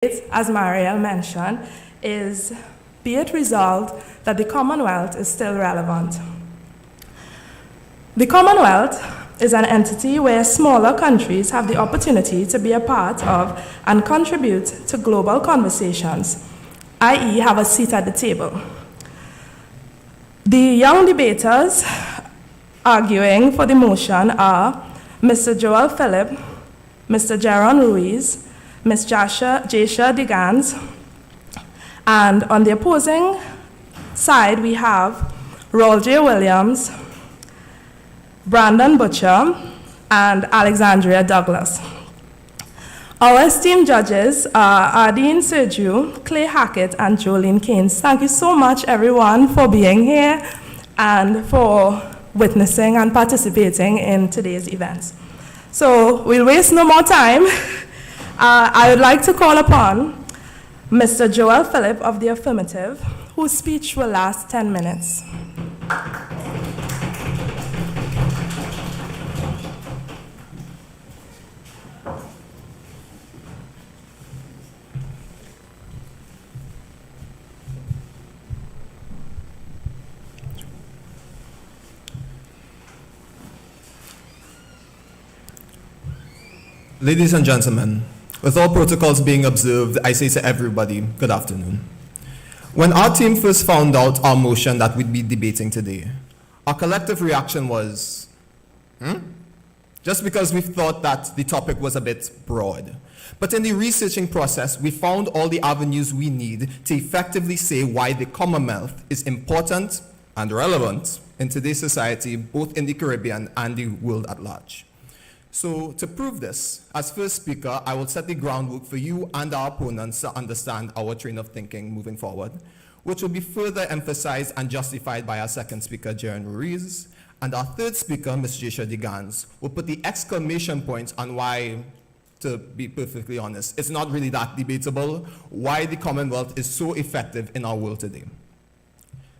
as Marielle mentioned, is be it resolved that the Commonwealth is still relevant. The Commonwealth is an entity where smaller countries have the opportunity to be a part of and contribute to global conversations, i.e. have a seat at the table. The young debaters arguing for the motion are Mr. Phillip, Mr. Geron Ruiz, Ms. Jasher DeGannes, and on the opposing side we have Rol-J Williams, Brandon Butcher, and Alexandria Douglas. Our esteemed judges are Ardeen Sergiu, Clay Hackett, and Jolene Keynes. Thank you so much, everyone, for being here and for witnessing and participating in today's events. So we'll waste no more time. I would like to call upon Mr. Phillip of the Affirmative, whose speech will last 10 minutes. Ladies and gentlemen, with all protocols being observed, I say to everybody, good afternoon. When our team first found out our motion that we'd be debating today, our collective reaction was, just because we thought that the topic was a bit broad. But in the researching process, we found all the avenues we need to effectively say why the Commonwealth is important and relevant in today's society, both in the Caribbean and the world at large. So to prove this, as first speaker, I will set the groundwork for you and our opponents to understand our train of thinking moving forward, which will be further emphasized and justified by our second speaker, Geron Ruiz, and our third speaker, Ms. Jasher DeGannes, will put the exclamation points on why, to be perfectly honest, it's not really that debatable, why the Commonwealth is so effective in our world today.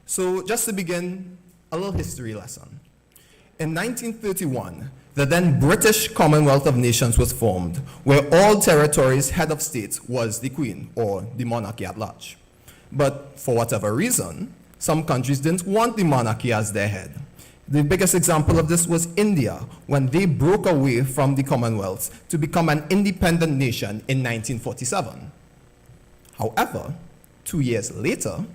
So just to begin, a little history lesson. In 1931, the then British Commonwealth of Nations was formed, where all territories' head of state was the Queen, or the monarchy at large. But for whatever reason, some countries didn't want the monarchy as their head. The biggest example of this was India, when they broke away from the Commonwealth to become an independent nation in 1947. However, 2 years later,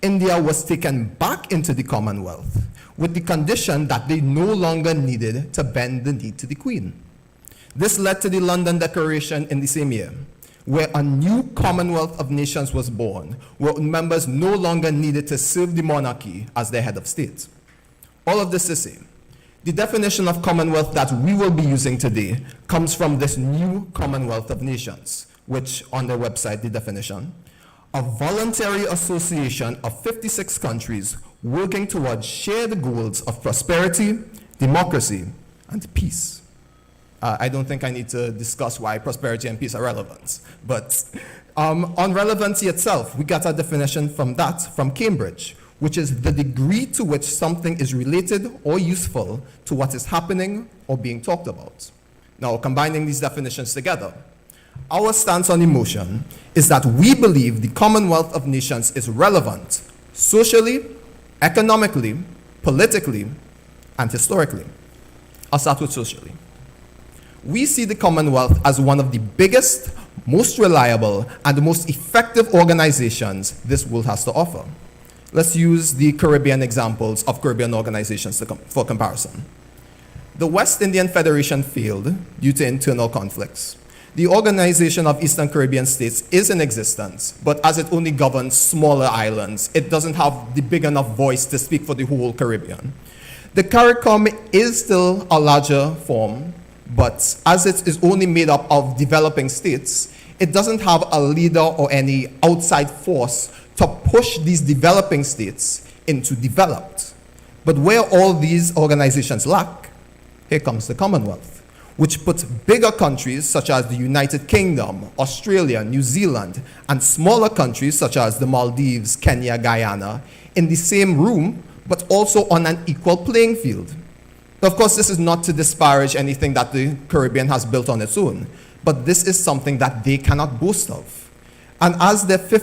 India was taken back into the Commonwealth with the condition that they no longer needed to bend the knee to the Queen. This led to the London Declaration in the same year, where a new Commonwealth of Nations was born, where members no longer needed to serve the monarchy as their head of state. All of this to say, the definition of Commonwealth that we will be using today comes from this new Commonwealth of Nations, which on their website, the definition, a voluntary association of 56 countries working towards shared goals of prosperity, democracy, and peace. I don't think I need to discuss why prosperity and peace are relevant, but on relevancy itself, we got our definition from Cambridge, which is the degree to which something is related or useful to what is happening or being talked about. Now, combining these definitions together, our stance on emotion is that we believe the Commonwealth of Nations is relevant socially, economically, politically, and historically. I'll start with socially. We see the Commonwealth as one of the biggest, most reliable, and most effective organizations this world has to offer. Let's use the Caribbean examples of Caribbean organizations for comparison. The West Indian Federation failed due to internal conflicts. The Organization of Eastern Caribbean States is in existence, but as it only governs smaller islands, it doesn't have the big enough voice to speak for the whole Caribbean. The CARICOM is still a larger form, but as it is only made up of developing states, it doesn't have a leader or any outside force to push these developing states into developed. But where all these organizations lack, here comes the Commonwealth, which puts bigger countries such as the United Kingdom, Australia, New Zealand, and smaller countries such as the Maldives, Kenya, Guyana, in the same room, but also on an equal playing field. Of course, this is not to disparage anything that the Caribbean has built on its own, but this is something that they cannot boast of. And as their over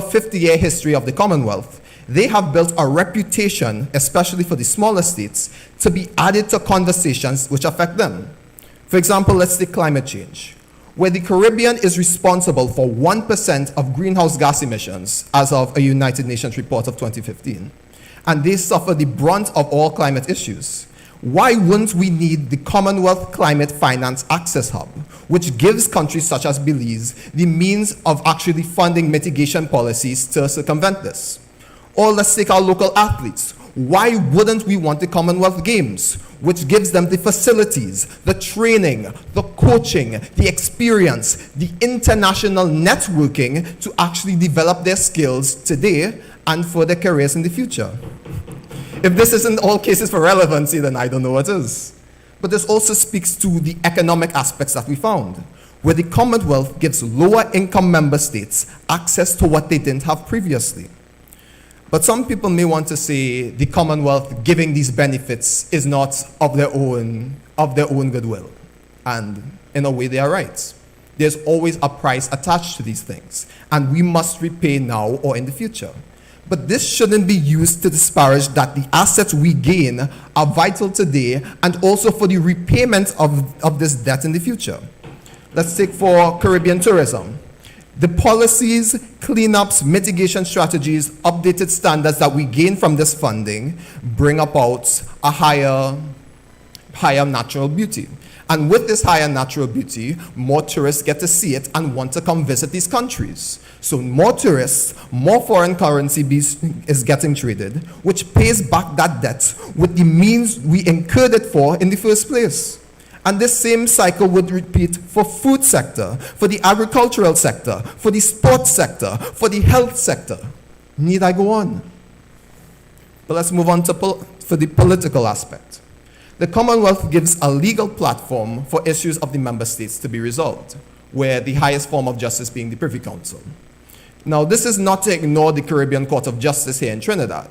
50-year history of the Commonwealth, they have built a reputation, especially for the smaller states, to be added to conversations which affect them. For example, let's take climate change, where the Caribbean is responsible for 1% of greenhouse gas emissions as of a United Nations report of 2015. And they suffer the brunt of all climate issues. Why wouldn't we need the Commonwealth Climate Finance Access Hub, which gives countries such as Belize the means of actually funding mitigation policies to circumvent this? Or let's take our local athletes. Why wouldn't we want the Commonwealth Games, which gives them the facilities, the training, the coaching, the experience, the international networking to actually develop their skills today and for their careers in the future? If this isn't all cases for relevancy, then I don't know what is. But this also speaks to the economic aspects that we found, where the Commonwealth gives lower income member states access to what they didn't have previously. But some people may want to say the Commonwealth giving these benefits is not of their own goodwill. And in a way, they are right. There's always a price attached to these things, and we must repay now or in the future. But this shouldn't be used to disparage that the assets we gain are vital today and also for the repayment of this debt in the future. Let's take for Caribbean tourism. The policies, cleanups, mitigation strategies, updated standards that we gain from this funding bring about a higher natural beauty. And with this higher natural beauty, more tourists get to see it and want to come visit these countries. So more tourists, more foreign currency is getting traded, which pays back that debt with the means we incurred it for in the first place. And this same cycle would repeat for food sector, for the agricultural sector, for the sports sector, for the health sector. Need I go on? But let's move on for the political aspect. The Commonwealth gives a legal platform for issues of the member states to be resolved, where the highest form of justice being the Privy Council. Now, this is not to ignore the Caribbean Court of Justice here in Trinidad,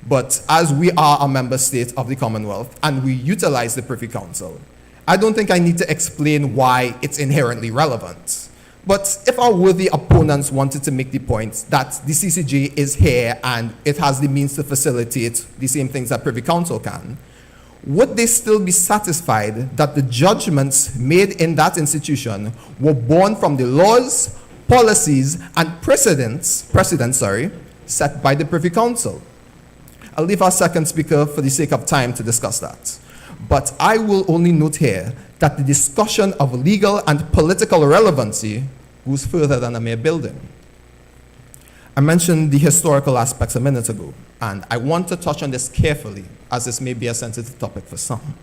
but as we are a member state of the Commonwealth and we utilize the Privy Council, I don't think I need to explain why it's inherently relevant. But if our worthy opponents wanted to make the point that the CCJ is here and it has the means to facilitate the same things that Privy Council can, would they still be satisfied that the judgments made in that institution were born from the laws, policies, and precedents set by the Privy Council? I'll leave our second speaker for the sake of time to discuss that. But I will only note here that the discussion of legal and political relevancy goes further than a mere building. I mentioned the historical aspects a minute ago, and I want to touch on this carefully, as this may be a sensitive topic for some.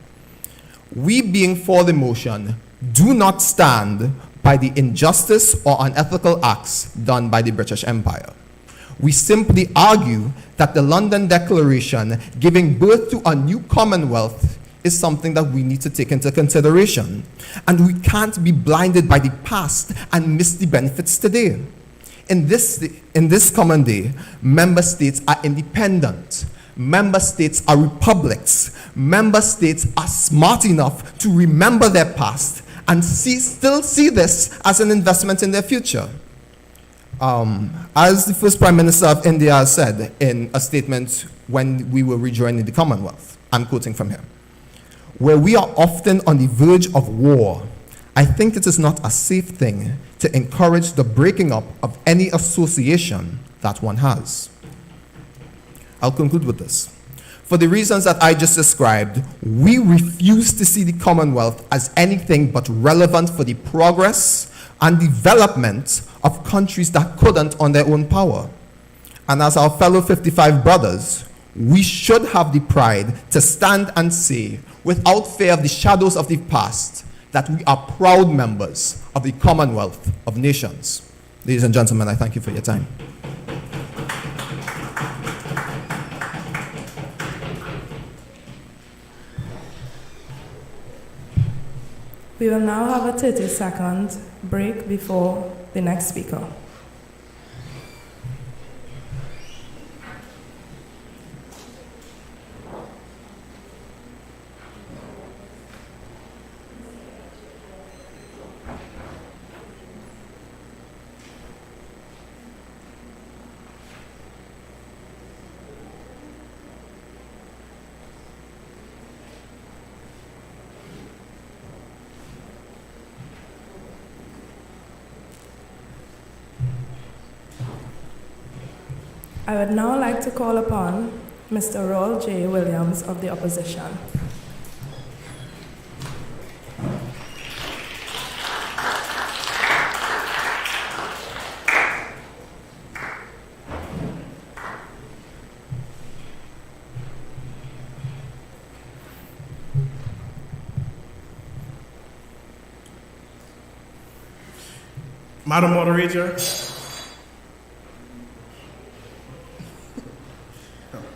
We, being for the motion, do not stand by the injustice or unethical acts done by the British Empire. We simply argue that the London Declaration giving birth to a new Commonwealth is something that we need to take into consideration. And we can't be blinded by the past and miss the benefits today. In this common day, member states are independent. Member states are republics. Member states are smart enough to remember their past and still see this as an investment in their future. As the first Prime Minister of India said in a statement when we were rejoining the Commonwealth, I'm quoting from him, "Where we are often on the verge of war, I think it is not a safe thing to encourage the breaking up of any association that one has." I'll conclude with this. For the reasons that I just described, we refuse to see the Commonwealth as anything but relevant for the progress and development of countries that couldn't on their own power. And as our fellow 55 brothers, we should have the pride to stand and say, without fear of the shadows of the past, that we are proud members of the Commonwealth of Nations. Ladies and gentlemen, I thank you for your time. We will now have a 30-second break before the next speaker. I would now like to call upon Mr. Rol-J Williams of the opposition. Madam Moderator.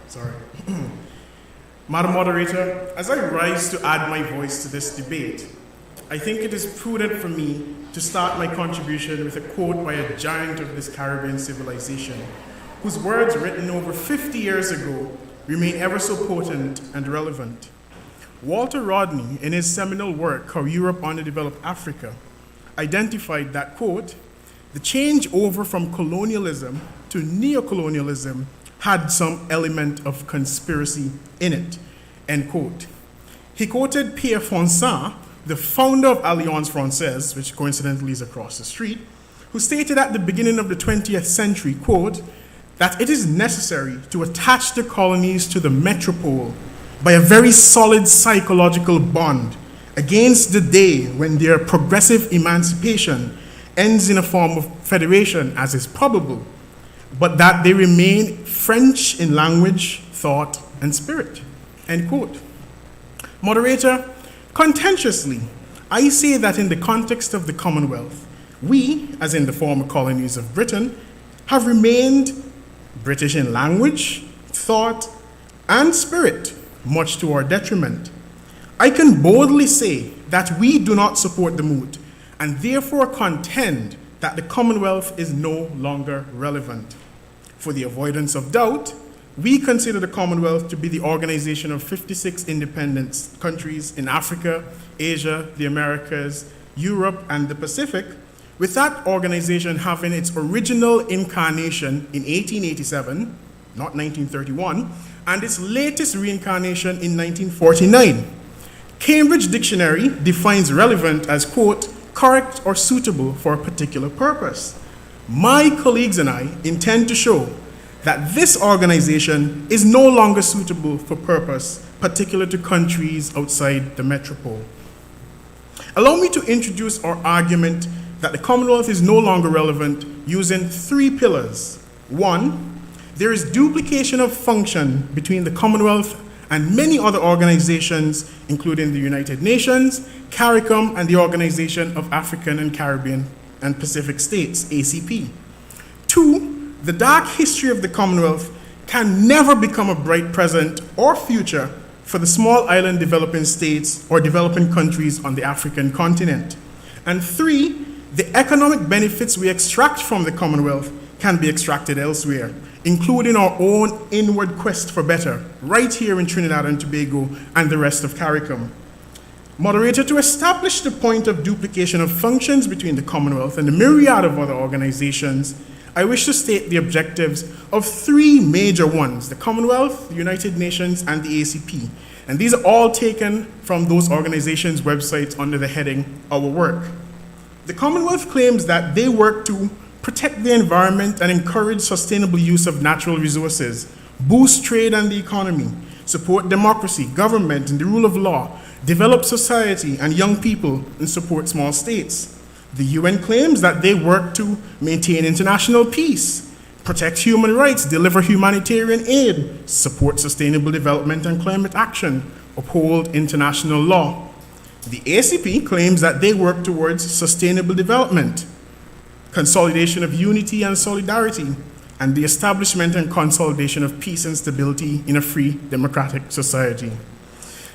Sorry. Madam Moderator, as I rise to add my voice to this debate, I think it is prudent for me to start my contribution with a quote by a giant of this Caribbean civilization, whose words written over 50 years ago remain ever so potent and relevant. Walter Rodney, in his seminal work, How Europe Underdeveloped Africa, identified that, quote, the change over from colonialism to neocolonialism had some element of conspiracy in it, end quote. He quoted Pierre Fonsan, the founder of Alliance Française, which coincidentally is across the street, who stated at the beginning of the 20th century, quote, that it is necessary to attach the colonies to the metropole by a very solid psychological bond against the day when their progressive emancipation ends in a form of federation, as is probable, but that they remain French in language, thought, and spirit, end quote. Moderator, contentiously, I say that in the context of the Commonwealth, we, as in the former colonies of Britain, have remained British in language, thought, and spirit, much to our detriment. I can boldly say that we do not support the moot, and therefore contend that the Commonwealth is no longer relevant. For the avoidance of doubt, we consider the Commonwealth to be the organization of 56 independent countries in Africa, Asia, the Americas, Europe, and the Pacific, with that organization having its original incarnation in 1887, not 1931, and its latest reincarnation in 1949. Cambridge Dictionary defines relevant as, quote, correct or suitable for a particular purpose. My colleagues and I intend to show that this organization is no longer suitable for purpose, particular to countries outside the metropole. Allow me to introduce our argument that the Commonwealth is no longer relevant using 3 pillars. 1, there is duplication of function between the Commonwealth and many other organizations, including the United Nations, CARICOM, and the Organization of African and Caribbean and Pacific States, ACP. 2, the dark history of the Commonwealth can never become a bright present or future for the small island developing states or developing countries on the African continent. And 3, the economic benefits we extract from the Commonwealth can be extracted elsewhere, including our own inward quest for better, right here in Trinidad and Tobago and the rest of CARICOM. Moderator, to establish the point of duplication of functions between the Commonwealth and the myriad of other organizations, I wish to state the objectives of 3 major ones: the Commonwealth, the United Nations, and the ACP. And these are all taken from those organizations' websites under the heading, Our Work. The Commonwealth claims that they work to protect the environment and encourage sustainable use of natural resources, boost trade and the economy, support democracy, government, and the rule of law, develop society and young people, and support small states. The UN claims that they work to maintain international peace, protect human rights, deliver humanitarian aid, support sustainable development and climate action, uphold international law. The ACP claims that they work towards sustainable development, consolidation of unity and solidarity, and the establishment and consolidation of peace and stability in a free democratic society.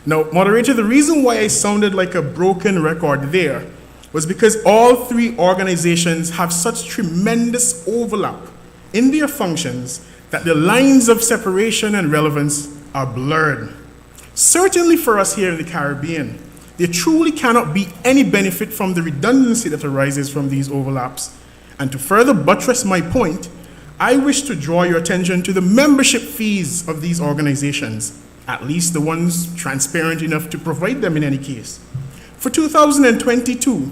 Now, moderator, the reason why I sounded like a broken record there was because all 3 organizations have such tremendous overlap in their functions that the lines of separation and relevance are blurred. Certainly for us here in the Caribbean, there truly cannot be any benefit from the redundancy that arises from these overlaps. And to further buttress my point, I wish to draw your attention to the membership fees of these organizations, at least the ones transparent enough to provide them in any case. For 2022,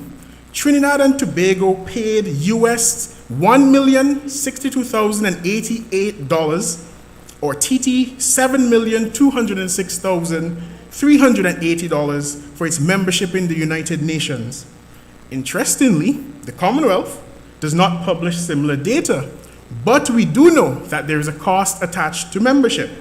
Trinidad and Tobago paid US $1,062,088, or TT $7,206,380 for its membership in the United Nations. Interestingly, the Commonwealth does not publish similar data, but we do know that there is a cost attached to membership.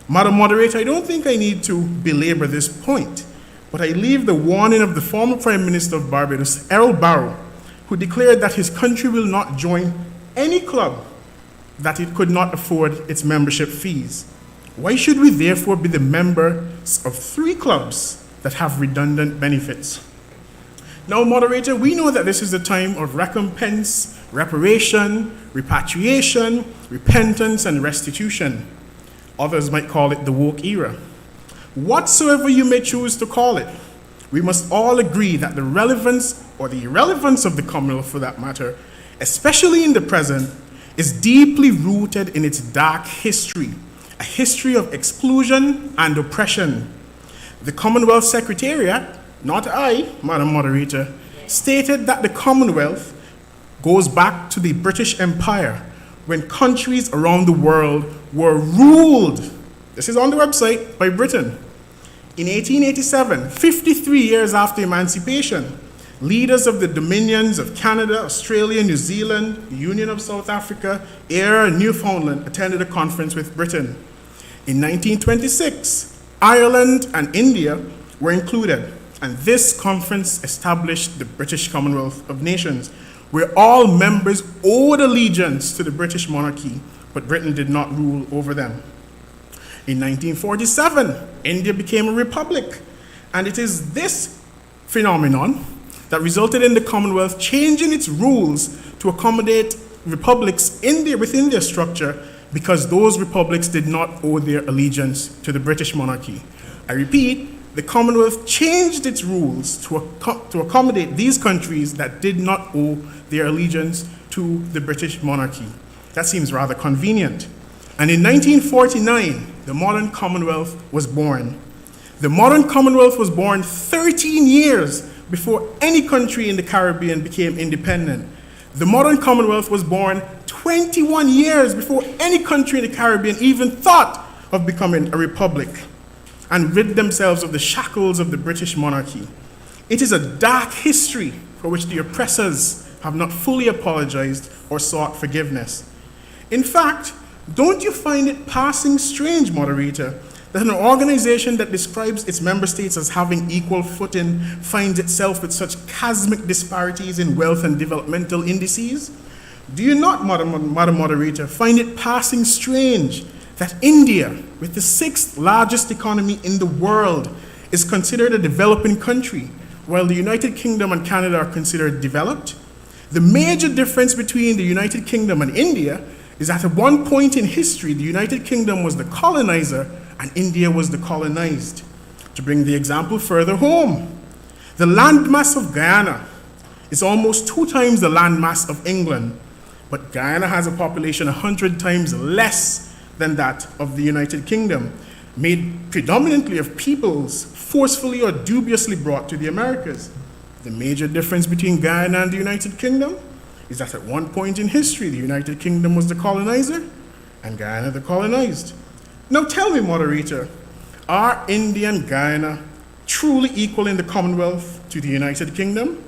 Madam Moderator, I don't think I need to belabor this point, but I leave the warning of the former Prime Minister of Barbados, Errol Barrow, who declared that his country will not join any club that it could not afford its membership fees. Why should we therefore be the members of 3 clubs that have redundant benefits? Now, Moderator, we know that this is a time of recompense, reparation, repatriation, repentance, and restitution. Others might call it the woke era. Whatsoever you may choose to call it, we must all agree that the relevance or the irrelevance of the Commonwealth, for that matter, especially in the present, is deeply rooted in its dark history, a history of exclusion and oppression. The Commonwealth Secretariat, not I, Madam Moderator, stated that the Commonwealth goes back to the British Empire when countries around the world were ruled, this is on the website, by Britain. In 1887, 53 years after emancipation, leaders of the Dominions of Canada, Australia, New Zealand, the Union of South Africa, Eyre, and Newfoundland attended a conference with Britain. In 1926, Ireland and India were included, and this conference established the British Commonwealth of Nations, where all members owed allegiance to the British monarchy, but Britain did not rule over them. In 1947, India became a republic, and it is this phenomenon that resulted in the Commonwealth changing its rules to accommodate republics within their structure, because those republics did not owe their allegiance to the British monarchy. I repeat, the Commonwealth changed its rules to accommodate these countries that did not owe their allegiance to the British monarchy. That seems rather convenient. And in 1949, the modern Commonwealth was born. The modern Commonwealth was born 13 years before any country in the Caribbean became independent. The modern Commonwealth was born 21 years before any country in the Caribbean even thought of becoming a republic and rid themselves of the shackles of the British monarchy. It is a dark history for which the oppressors have not fully apologized or sought forgiveness. In fact, don't you find it passing strange, Moderator, that an organization that describes its member states as having equal footing finds itself with such chasmic disparities in wealth and developmental indices? Do you not, Madam Moderator, find it passing strange that India, with the 6th largest economy in the world, is considered a developing country, while the United Kingdom and Canada are considered developed? The major difference between the United Kingdom and India is that at one point in history, the United Kingdom was the colonizer and India was the colonized. To bring the example further home, the landmass of Guyana is almost 2 times the landmass of England, but Guyana has a population 100 times less than that of the United Kingdom, made predominantly of peoples forcefully or dubiously brought to the Americas. The major difference between Guyana and the United Kingdom is that at one point in history, the United Kingdom was the colonizer and Guyana the colonized. Now tell me, Moderator, are India and Guyana truly equal in the Commonwealth to the United Kingdom?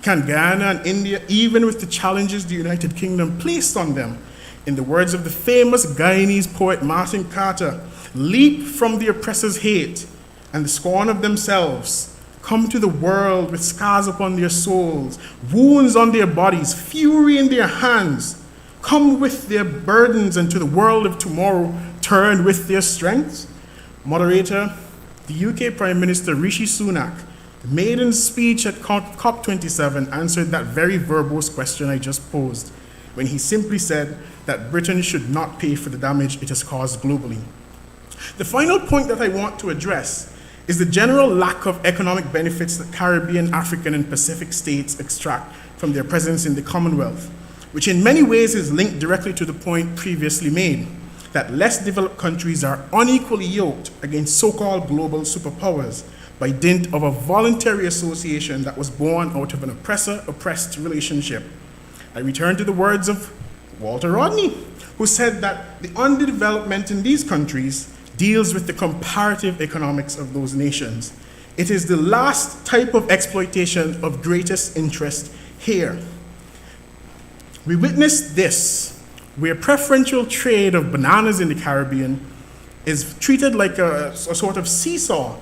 Can Guyana and India, even with the challenges the United Kingdom placed on them, in the words of the famous Guyanese poet Martin Carter, leap from the oppressor's hate and the scorn of themselves, come to the world with scars upon their souls, wounds on their bodies, fury in their hands, come with their burdens, and to the world of tomorrow turn with their strengths? Moderator, the UK Prime Minister Rishi Sunak, the maiden speech at COP27, answered that very verbose question I just posed, when he simply said that Britain should not pay for the damage it has caused globally. The final point that I want to address is the general lack of economic benefits that Caribbean, African, and Pacific states extract from their presence in the Commonwealth, which in many ways is linked directly to the point previously made, that less developed countries are unequally yoked against so-called global superpowers by dint of a voluntary association that was born out of an oppressor-oppressed relationship. I return to the words of Walter Rodney, who said that the underdevelopment in these countries deals with the comparative economics of those nations. It is the last type of exploitation of greatest interest here. We witnessed this, where preferential trade of bananas in the Caribbean is treated like a sort of seesaw,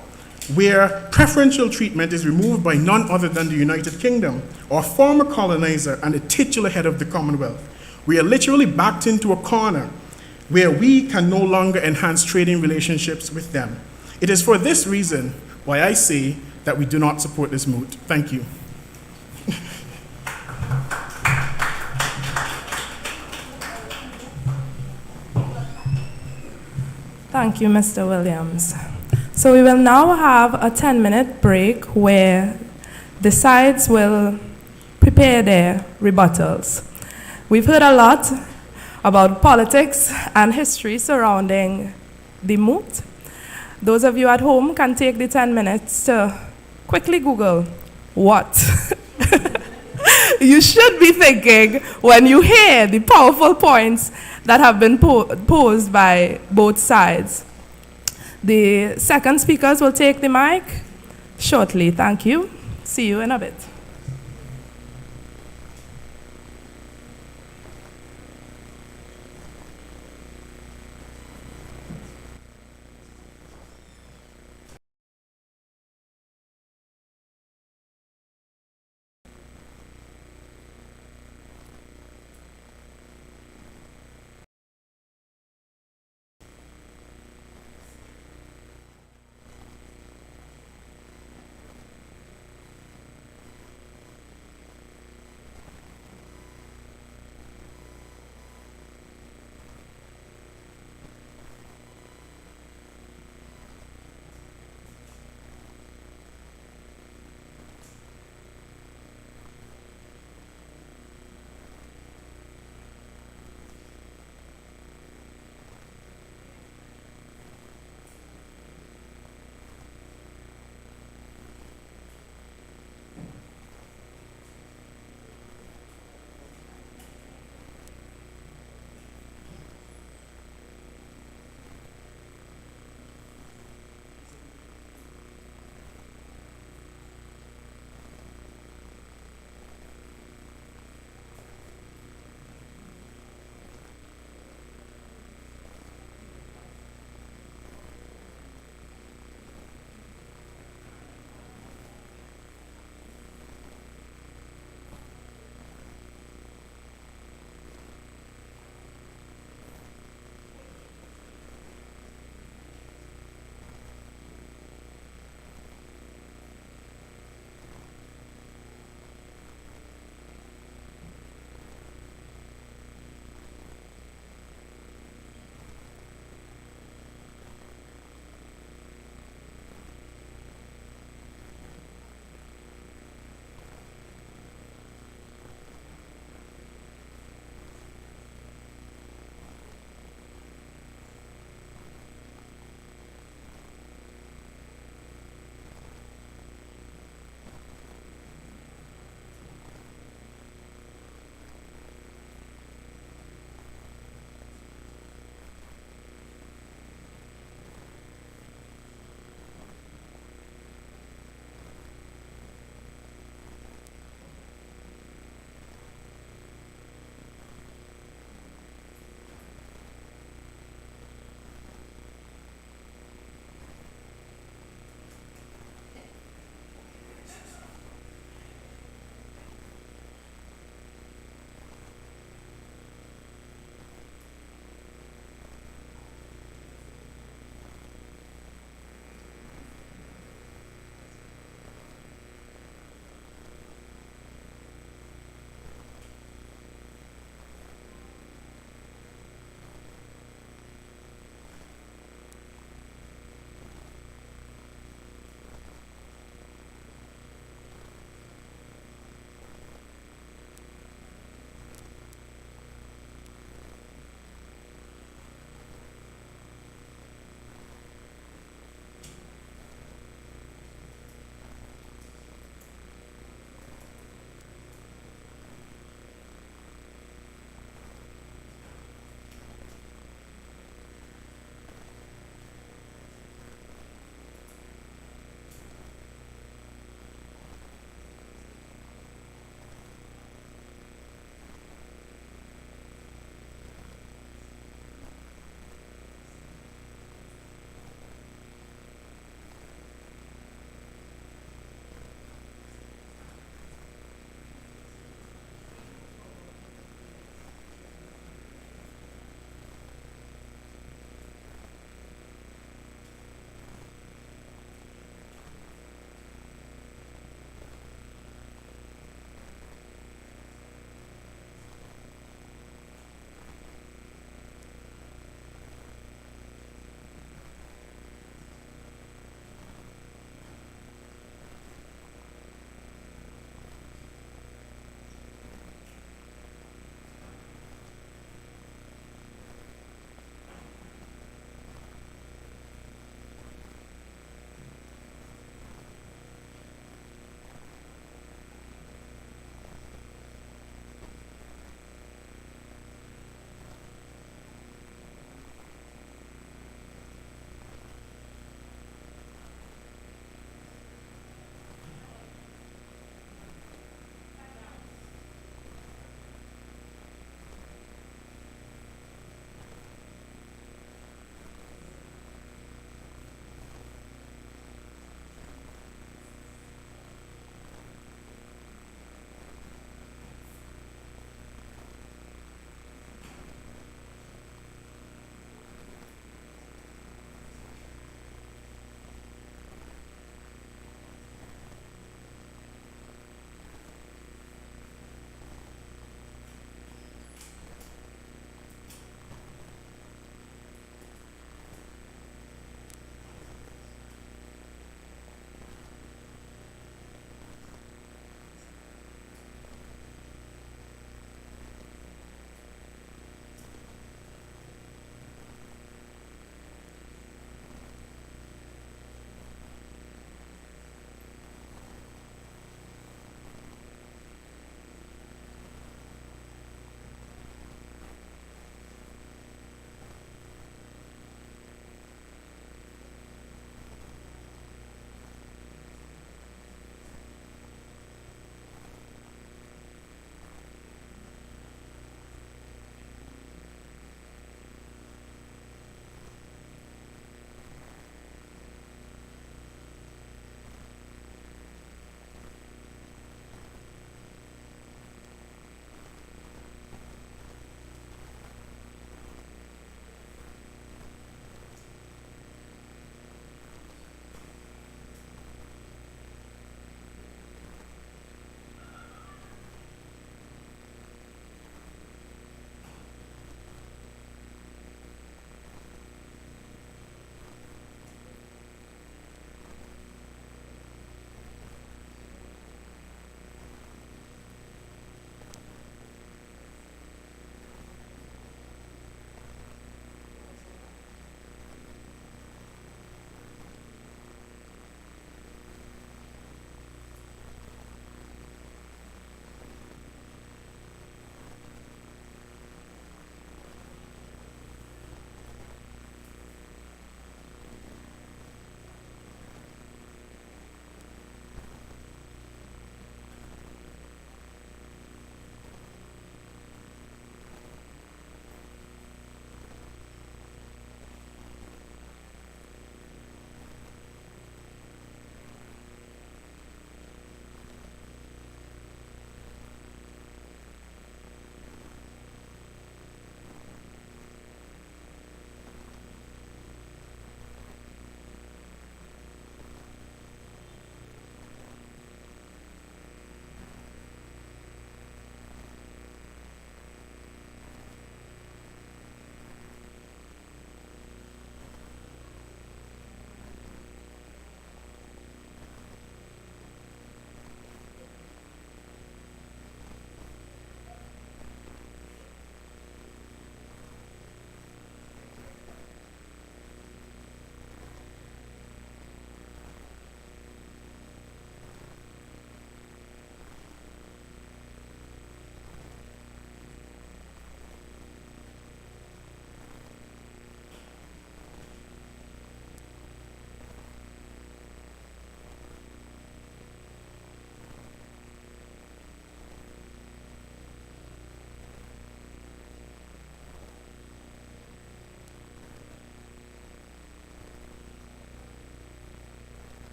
where preferential treatment is removed by none other than the United Kingdom, our former colonizer and the titular head of the Commonwealth. We are literally backed into a corner where we can no longer enhance trading relationships with them. It is for this reason why I say that we do not support this moot. Thank you. Thank you, Mr. Williams. So we will now have a 10-minute break where the sides will prepare their rebuttals. We've heard a lot about politics and history surrounding the moot. Those of you at home can take the 10 minutes to quickly Google what you should be thinking when you hear the powerful points that have been posed by both sides. The second speakers will take the mic shortly. Thank you. See you in a bit.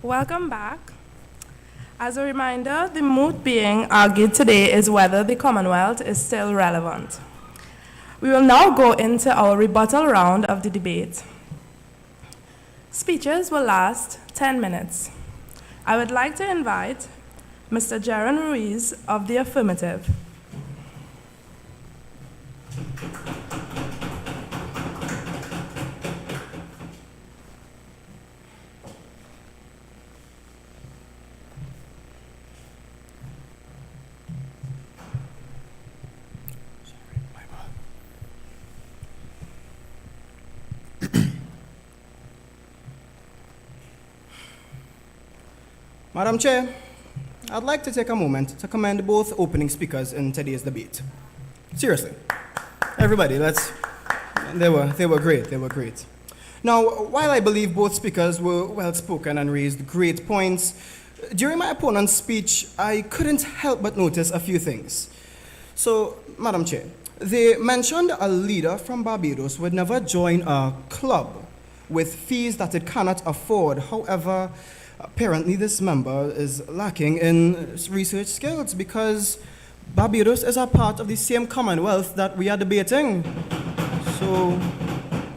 Welcome back. As a reminder, the moot being argued today is whether the Commonwealth is still relevant. We will now go into our rebuttal round of the debate. Speeches will last 10 minutes. I would like to invite Mr. Geron Ruiz of the Affirmative. Madam Chair, I'd like to take a moment to commend both opening speakers in today's debate. Seriously, everybody, they were great. Now, while I believe both speakers were well-spoken and raised great points, during my opponent's speech, I couldn't help but notice a few things. So, Madam Chair, they mentioned a leader from Barbados would never join a club with fees that it cannot afford. However, apparently this member is lacking in research skills because Barbados is a part of the same Commonwealth that we are debating. So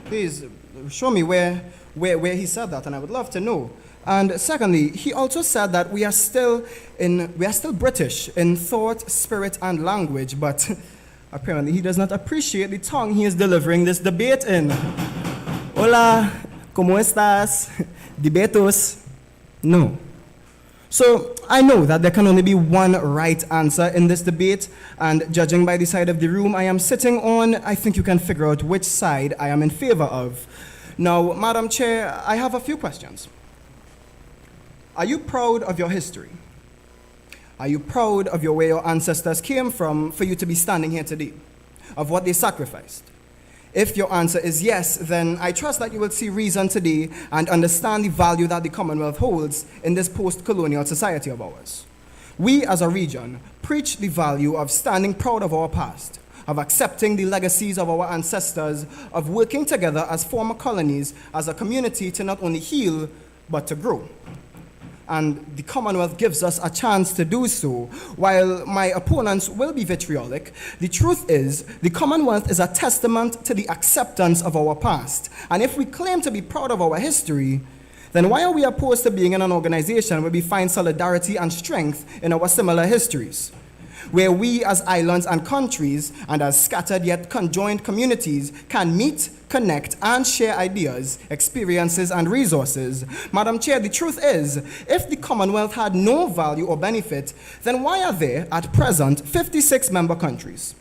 please show me where he said that, and I would love to know. And secondly, he also said that we are still British in thought, spirit, and language, but apparently he does not appreciate the tongue he is delivering this debate in. Hola, ¿cómo estás? Debatos. No. So I know that there can only be one right answer in this debate, and judging by the side of the room I am sitting on, I think you can figure out which side I am in favor of. Now, Madam Chair, I have a few questions. Are you proud of your history? Are you proud of where your ancestors came from for you to be standing here today? Of what they sacrificed? If your answer is yes, then I trust that you will see reason today and understand the value that the Commonwealth holds in this post-colonial society of ours. We as a region preach the value of standing proud of our past, of accepting the legacies of our ancestors, of working together as former colonies, as a community to not only heal, but to grow. And the Commonwealth gives us a chance to do so. While my opponents will be vitriolic, the truth is the Commonwealth is a testament to the acceptance of our past. And if we claim to be proud of our history, then why are we opposed to being in an organization where we find solidarity and strength in our similar histories? Where we as islands and countries, and as scattered yet conjoined communities, can meet, connect, and share ideas, experiences, and resources. Madam Chair, the truth is, if the Commonwealth had no value or benefit, then why are there, at present, 56 member countries?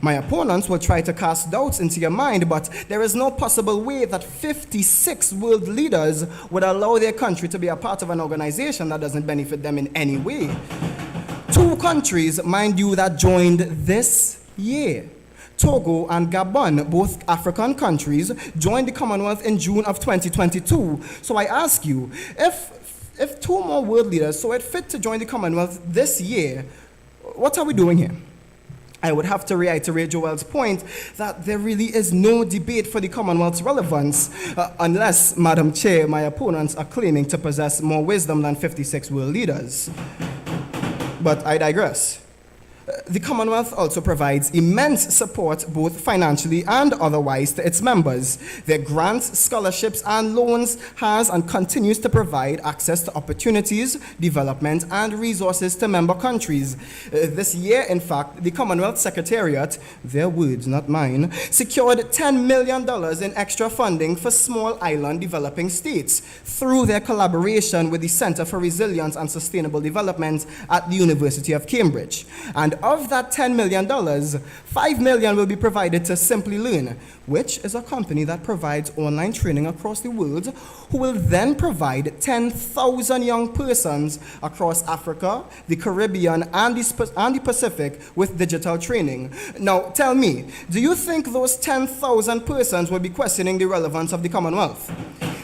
My opponents will try to cast doubts into your mind, but there is no possible way that 56 world leaders would allow their country to be a part of an organization that doesn't benefit them in any way. 2 countries, mind you, that joined this year. Togo and Gabon, both African countries, joined the Commonwealth in June of 2022. So I ask you, if 2 more world leaders saw it fit to join the Commonwealth this year, what are we doing here? I would have to reiterate Joel's point that there really is no debate for the Commonwealth's relevance unless, Madam Chair, my opponents are claiming to possess more wisdom than 56 world leaders. But I digress. The Commonwealth also provides immense support, both financially and otherwise, to its members. Their grants, scholarships, and loans has and continues to provide access to opportunities, development, and resources to member countries. This year, in fact, the Commonwealth Secretariat, their words, not mine, secured $10 million in extra funding for small island developing states through their collaboration with the Center for Resilience and Sustainable Development at the University of Cambridge. And of that $10 million, $5 million will be provided to Simply Learn, which is a company that provides online training across the world, who will then provide 10,000 young persons across Africa, the Caribbean, and the Pacific with digital training. Now, tell me, do you think those 10,000 persons will be questioning the relevance of the Commonwealth?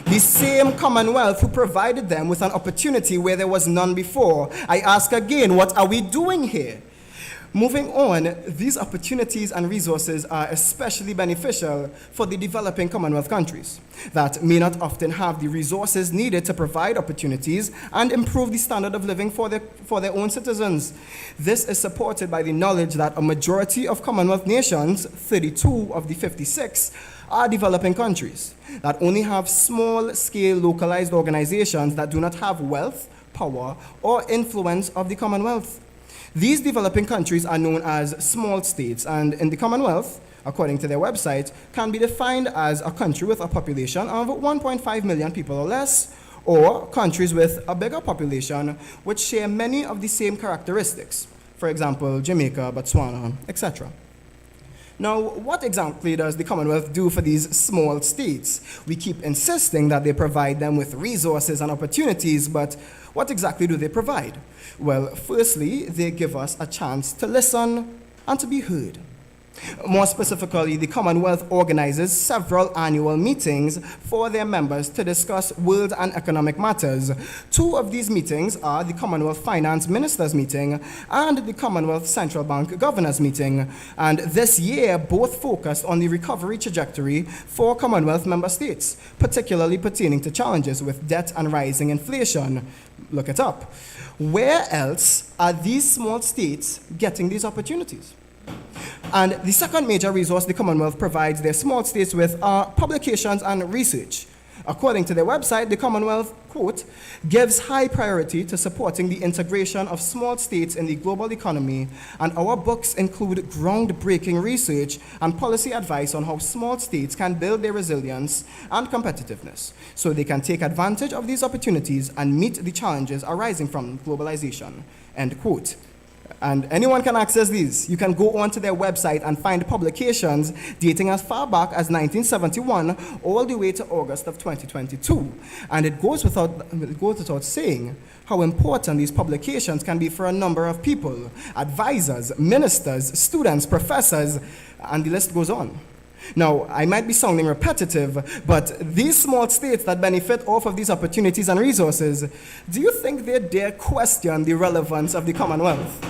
The same Commonwealth who provided them with an opportunity where there was none before. I ask again, what are we doing here? Moving on, these opportunities and resources are especially beneficial for the developing Commonwealth countries that may not often have the resources needed to provide opportunities and improve the standard of living for their own citizens. This is supported by the knowledge that a majority of Commonwealth nations, 32 of the 56, are developing countries that only have small-scale localized organizations that do not have wealth, power, or influence of the Commonwealth. These developing countries are known as small states, and in the Commonwealth, according to their website, can be defined as a country with a population of 1.5 million people or less, or countries with a bigger population which share many of the same characteristics. For example, Jamaica, Botswana, etc. Now, what exactly does the Commonwealth do for these small states? We keep insisting that they provide them with resources and opportunities, but what exactly do they provide? Well, firstly, they give us a chance to listen and to be heard. More specifically, the Commonwealth organizes several annual meetings for their members to discuss world and economic matters. Two of these meetings are the Commonwealth Finance Ministers Meeting and the Commonwealth Central Bank Governors Meeting. And this year, both focused on the recovery trajectory for Commonwealth member states, particularly pertaining to challenges with debt and rising inflation. Look it up. Where else are these small states getting these opportunities? And the second major resource the Commonwealth provides their small states with are publications and research. According to their website, the Commonwealth, quote, gives high priority to supporting the integration of small states in the global economy, and our books include groundbreaking research and policy advice on how small states can build their resilience and competitiveness so they can take advantage of these opportunities and meet the challenges arising from globalization, end quote. And anyone can access these. You can go onto their website and find publications dating as far back as 1971 all the way to August of 2022. And it goes without saying how important these publications can be for a number of people: advisors, ministers, students, professors, and the list goes on. Now, I might be sounding repetitive, but these small states that benefit off of these opportunities and resources, do you think they dare question the relevance of the Commonwealth?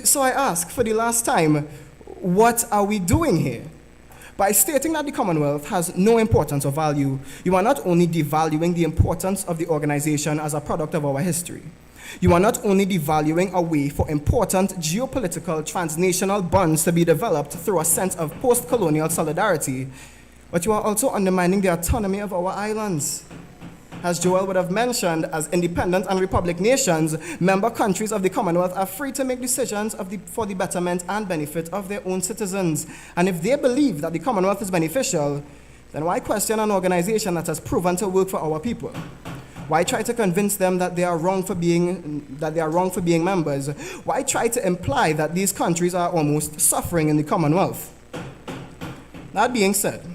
So I ask for the last time, what are we doing here? By stating that the Commonwealth has no importance or value, you are not only devaluing the importance of the organization as a product of our history. You are not only devaluing a way for important geopolitical transnational bonds to be developed through a sense of post-colonial solidarity, but you are also undermining the autonomy of our islands. As Joel would have mentioned, as independent and republic nations, member countries of the Commonwealth are free to make decisions for the betterment and benefit of their own citizens. And if they believe that the Commonwealth is beneficial, then why question an organization that has proven to work for our people? Why try to convince them that they are wrong for being members? Why try to imply that these countries are almost suffering in the Commonwealth? That being said,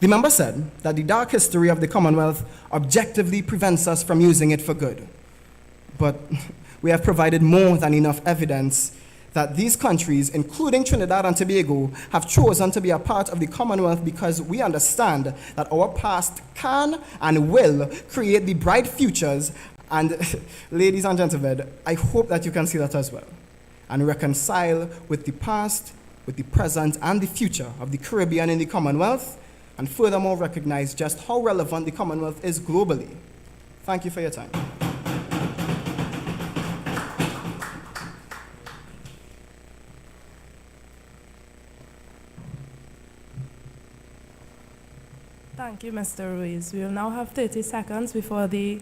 the member said that the dark history of the Commonwealth objectively prevents us from using it for good. But we have provided more than enough evidence that these countries, including Trinidad and Tobago, have chosen to be a part of the Commonwealth because we understand that our past can and will create the bright futures. And ladies and gentlemen, I hope that you can see that as well and reconcile with the past, with the present, and the future of the Caribbean in the Commonwealth, and furthermore recognize just how relevant the Commonwealth is globally. Thank you for your time. Thank you, Mr. Ruiz. We will now have 30 seconds before the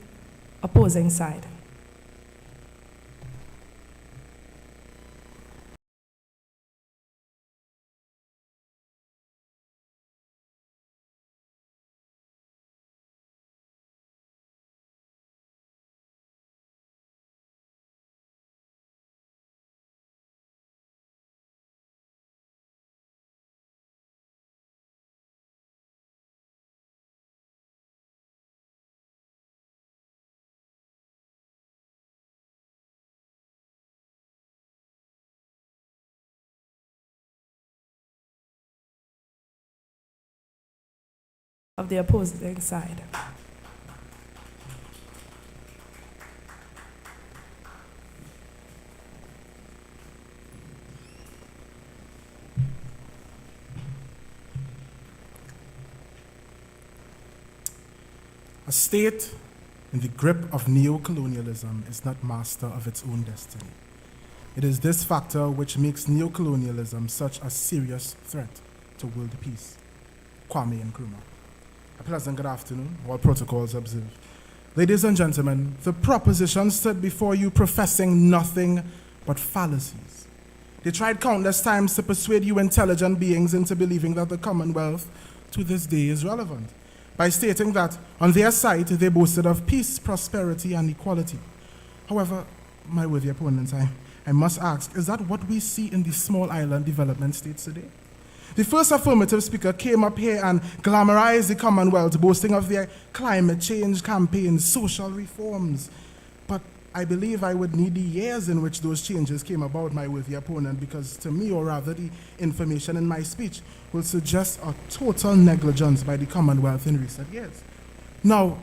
opposing side. Of the opposing side. A state in the grip of neo-colonialism is not master of its own destiny. It is this factor which makes neo-colonialism such a serious threat to world peace. Kwame Nkrumah. A pleasant good afternoon, all protocols observed. Ladies and gentlemen, the proposition stood before you professing nothing but fallacies. They tried countless times to persuade you intelligent beings into believing that the Commonwealth to this day is relevant, by stating that on their side they boasted of peace, prosperity, and equality. However, my worthy opponents, I must ask, is that what we see in the small island development states today? The first affirmative speaker came up here and glamorized the Commonwealth, boasting of their climate change campaigns, social reforms. But I believe I would need the years in which those changes came about, my worthy opponent, because to me, or rather the information in my speech, will suggest a total negligence by the Commonwealth in recent years. Now,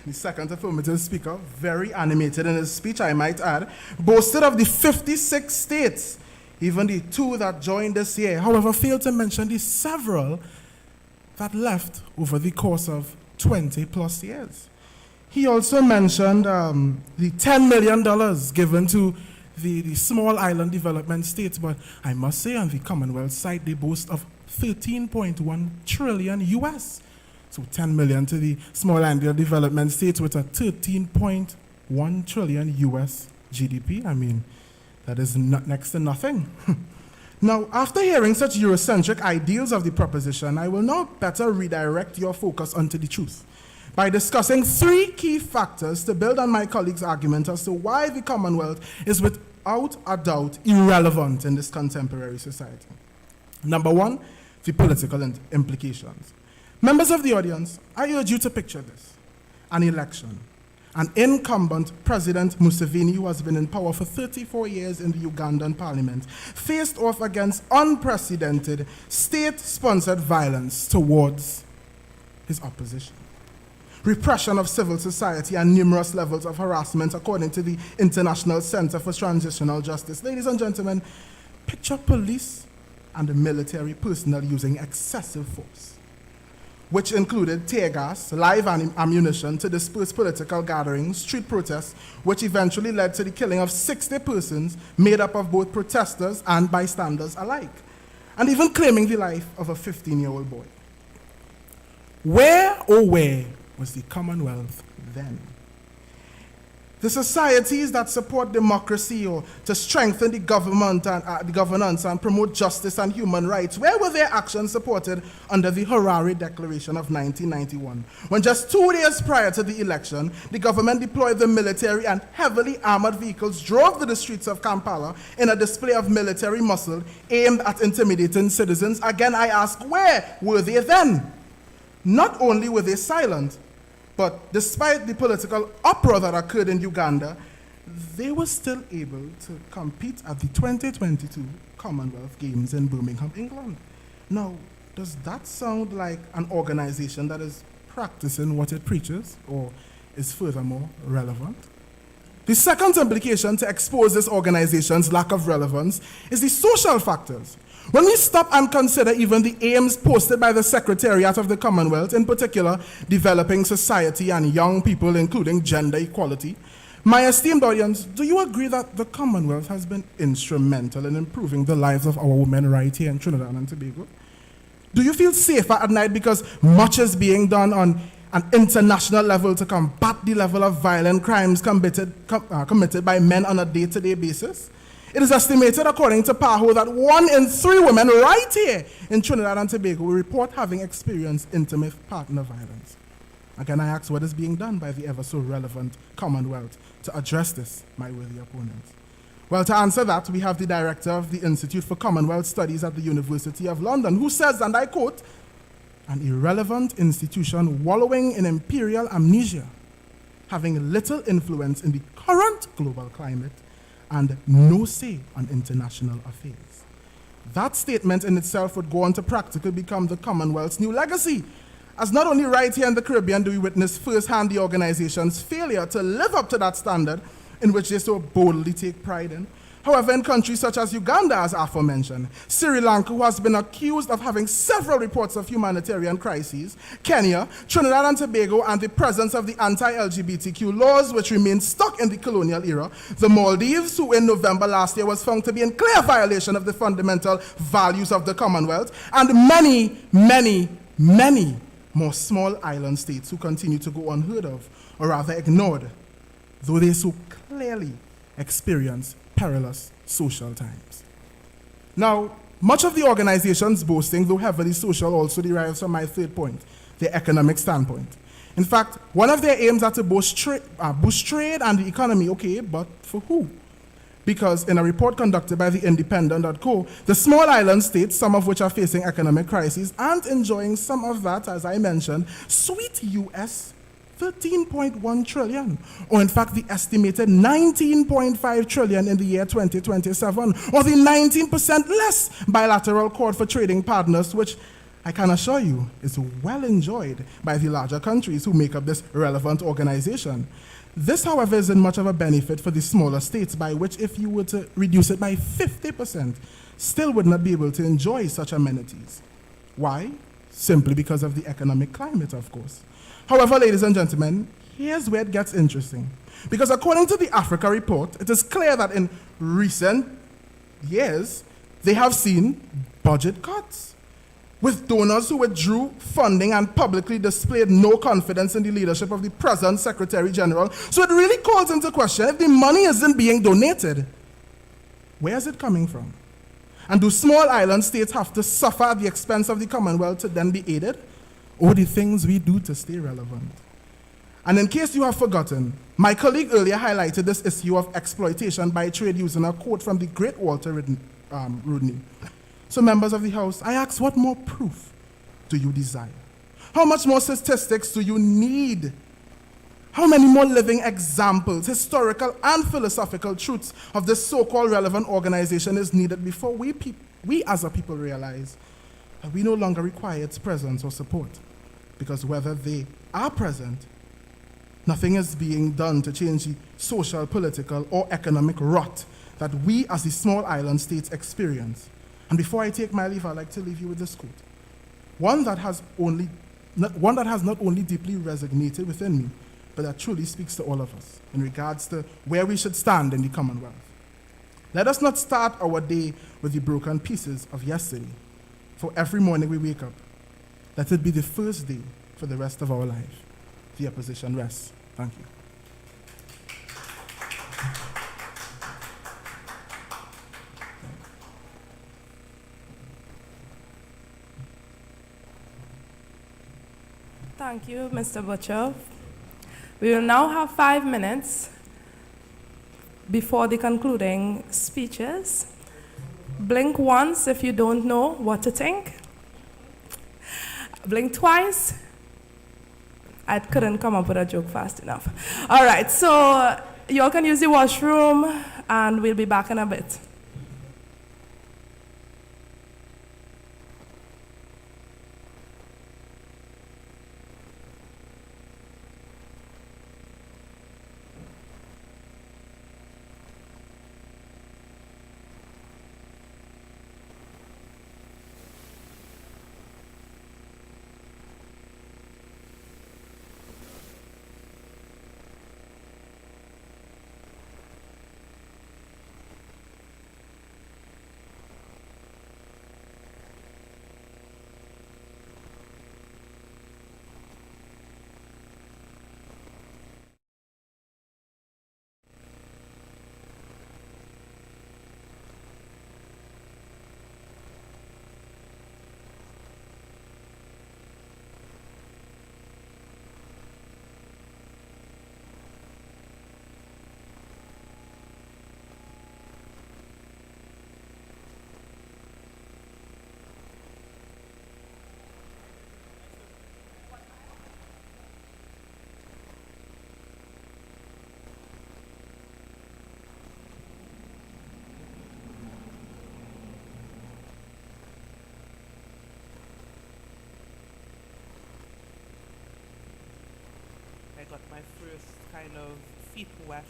the second affirmative speaker, very animated in his speech, I might add, boasted of the 56 states, even the 2 that joined this year, however, failed to mention the several that left over the course of 20 plus years. He also mentioned the $10 million given to the small island development states, but I must say on the Commonwealth side, they boast of 13.1 trillion US. So 10 million to the small island development states with a 13.1 trillion US GDP. I mean, that is next to nothing. Now, after hearing such Eurocentric ideals of the proposition, I will now better redirect your focus onto the truth by discussing 3 key factors to build on my colleague's argument as to why the Commonwealth is without a doubt irrelevant in this contemporary society. Number 1, the political implications. Members of the audience, I urge you to picture this: an election. An incumbent President Museveni, who has been in power for 34 years in the Ugandan parliament, faced off against unprecedented state-sponsored violence towards his opposition. Repression of civil society and numerous levels of harassment, according to the International Center for Transitional Justice. Ladies and gentlemen, picture police and the military personnel using excessive force, which included tear gas, live ammunition to disperse political gatherings, street protests, which eventually led to the killing of 60 persons made up of both protesters and bystanders alike, and even claiming the life of a 15-year-old boy. Where was the Commonwealth then? The societies that support democracy or to strengthen the government and the governance and promote justice and human rights, where were their actions supported under the Harare Declaration of 1991? When just 2 days prior to the election, the government deployed the military and heavily armored vehicles drove to the streets of Kampala in a display of military muscle aimed at intimidating citizens. Again, I ask, where were they then? Not only were they silent, but despite the political uproar that occurred in Uganda, they were still able to compete at the 2022 Commonwealth Games in Birmingham, England. Now, does that sound like an organization that is practicing what it preaches, or is furthermore relevant? The second implication to expose this organization's lack of relevance is the social factors. When we stop and consider even the aims posted by the Secretariat of the Commonwealth, in particular, developing society and young people, including gender equality, my esteemed audience, do you agree that the Commonwealth has been instrumental in improving the lives of our women right here in Trinidad and Tobago? Do you feel safer at night because much is being done on an international level to combat the level of violent crimes committed by men on a day-to-day basis? It is estimated, according to PAHO, that 1 in 3 women right here in Trinidad and Tobago will report having experienced intimate partner violence. Again, I ask, what is being done by the ever so relevant Commonwealth to address this, my worthy opponents? Well, to answer that, we have the director of the Institute for Commonwealth Studies at the University of London, who says, and I quote, "An irrelevant institution wallowing in imperial amnesia, having little influence in the current global climate, and no say on international affairs." That statement in itself would go on to practically become the Commonwealth's new legacy, as not only right here in the Caribbean do we witness firsthand the organization's failure to live up to that standard in which they so boldly take pride in, However, in countries such as Uganda, as aforementioned, Sri Lanka, who has been accused of having several reports of humanitarian crises, Kenya, Trinidad and Tobago, and the presence of the anti-LGBTQ laws which remain stuck in the colonial era, the Maldives, who in November last year was found to be in clear violation of the fundamental values of the Commonwealth, and many, many, many more small island states who continue to go unheard of, or rather ignored, though they so clearly experience perilous social times. Now, much of the organization's boasting, though heavily social, also derives from my third point, the economic standpoint. In fact, one of their aims are to boost trade and the economy, okay, but for who? Because in a report conducted by the Independent.co, the small island states, some of which are facing economic crises, aren't enjoying some of that, as I mentioned, sweet US 13.1 trillion, or in fact the estimated 19.5 trillion in the year 2027, or the 19% less bilateral cord for trading partners, which I can assure you is well enjoyed by the larger countries who make up this relevant organization. This, however, isn't much of a benefit for the smaller states, by which if you were to reduce it by 50%, still would not be able to enjoy such amenities. Why? Simply because of the economic climate, of course. However, ladies and gentlemen, here's where it gets interesting. Because according to the Africa report, it is clear that in recent years, they have seen budget cuts, with donors who withdrew funding and publicly displayed no confidence in the leadership of the present Secretary General. So it really calls into question, if the money isn't being donated, where is it coming from? And do small island states have to suffer at the expense of the Commonwealth to then be aided? Or the things we do to stay relevant? And in case you have forgotten, my colleague earlier highlighted this issue of exploitation by trade using a quote from the great Walter Rodney. So members of the House, I ask, what more proof do you desire? How much more statistics do you need? How many more living examples, historical and philosophical truths of this so-called relevant organization is needed before we as a people realize that we no longer require its presence or support? Because whether they are present, nothing is being done to change the social, political, or economic rot that we as the small island states experience. And before I take my leave, I'd like to leave you with this quote. One that has not only deeply resonated within me, but that truly speaks to all of us in regards to where we should stand in the Commonwealth. Let us not start our day with the broken pieces of yesterday. For every morning we wake up, let it be the first day for the rest of our life. The opposition rests. Thank you. Thank you, Mr. Butcher. We will now have 5 minutes before the concluding speeches. Blink once if you don't know what to think. Blink twice. I couldn't come up with a joke fast enough. All right, so you all can use the washroom, and we'll be back in a bit. I got my first kind of feet wet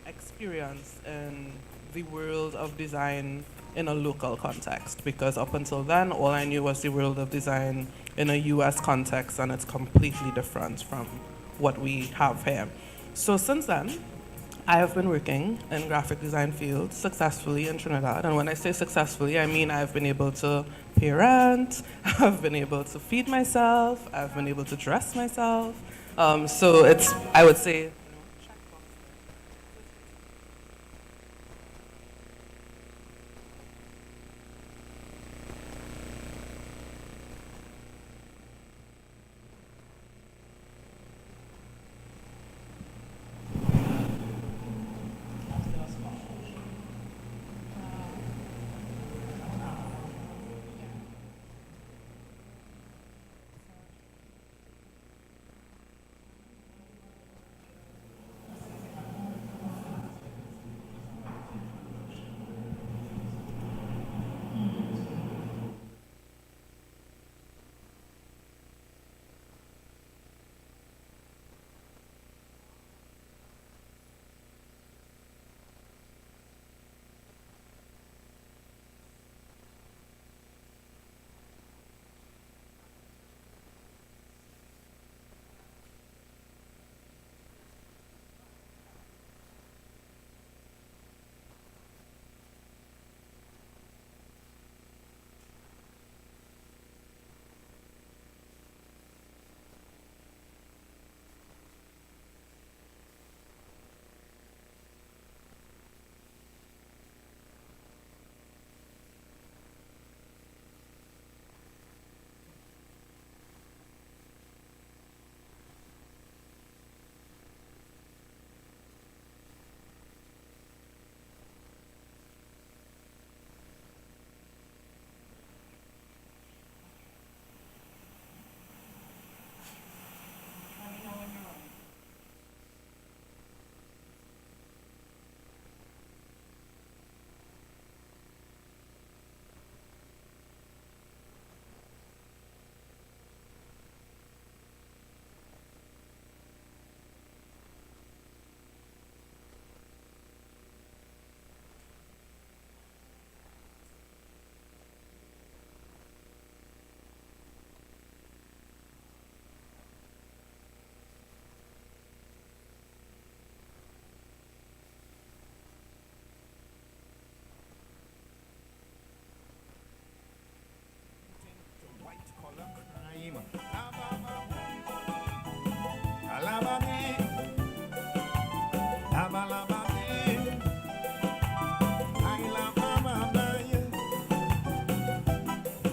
experience in the world of design in a local context, because up until then, all I knew was the world of design in a US context, and it's completely different from what we have here. So since then, I have been working in graphic design field successfully in Trinidad. And when I say successfully, I mean I've been able to pay rent, I've been able to feed myself, I've been able to dress myself. So it's, I would say,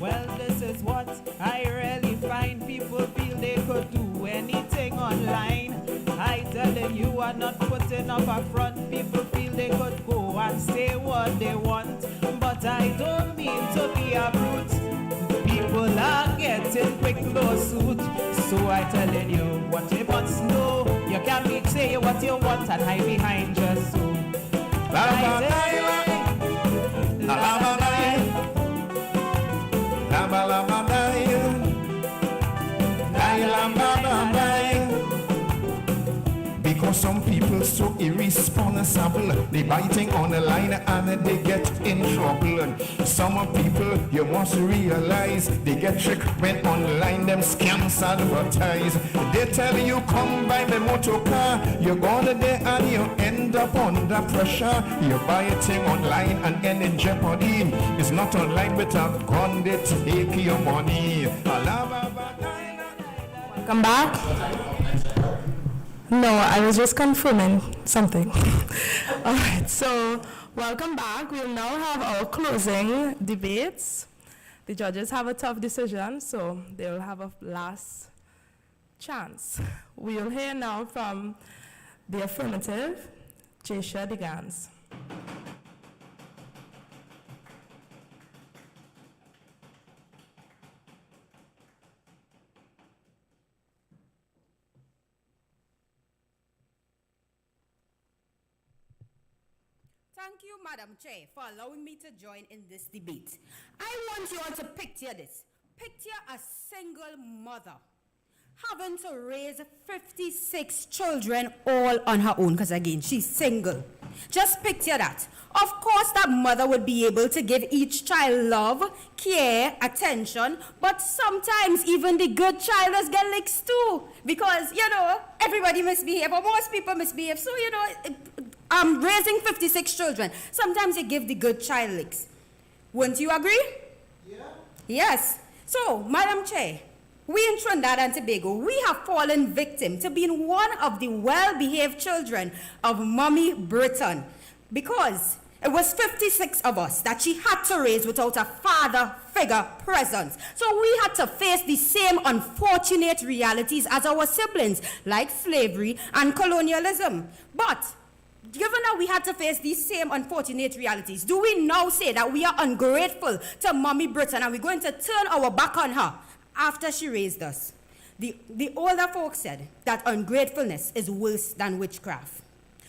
Well, this is what I really find. People feel they could do anything online. I telling you, are not putting up a front. People feel they could go and say what they want. But I don't mean to be a brute. People are getting quick lawsuit. So I telling you what you must know. You can't be say what you want and hide behind your soul. Because some people so irresponsible, they biting on the line and they get in trouble. Some people, you must realize, they get tricked when online them scams advertise. They tell you come buy the motor car, you're gonna there and you end up under pressure. You buy a thing online and end in jeopardy. It's not online but a gun, they take your money. Welcome back. No, I was just confirming something. All right, so welcome back. We'll now have our closing debates. The judges have a tough decision, so they'll have a last chance. We'll hear now from the affirmative, Jasher DeGannes. Thank you, Madam Chair, for allowing me to join in this debate. I want you all to picture this. Picture a single mother having to raise 56 children all on her own, because again, she's single. Just picture that. Of course, that mother would be able to give each child love, care, attention, but sometimes even the good child does get licks too. Because, everybody misbehave, or most people misbehave. So, I'm raising 56 children. Sometimes you give the good child licks. Wouldn't you agree? Yeah. Yes. So, Madam Chair, we in Trinidad and Tobago, we have fallen victim to being one of the well-behaved children of Mommy Britain, because it was 56 of us that she had to raise without a father figure present. So we had to face the same unfortunate realities as our siblings, like slavery and colonialism. But given that we had to face these same unfortunate realities, do we now say that we are ungrateful to Mommy Britain and we're going to turn our back on her after she raised us? The older folks said that ungratefulness is worse than witchcraft.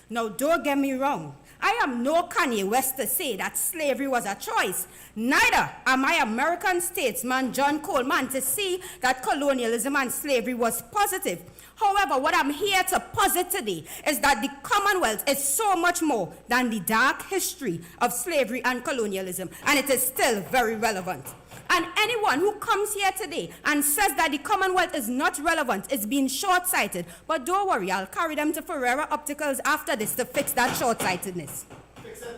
Now, don't get me wrong. I am no Kanye West to say that slavery was a choice. Neither am I American statesman John Coleman to see that colonialism and slavery was positive. However, what I'm here to posit today is that the Commonwealth is so much more than the dark history of slavery and colonialism, and it is still very relevant. And anyone who comes here today and says that the Commonwealth is not relevant is being short-sighted. But don't worry, I'll carry them to Ferreira Opticals after this to fix that short-sightedness.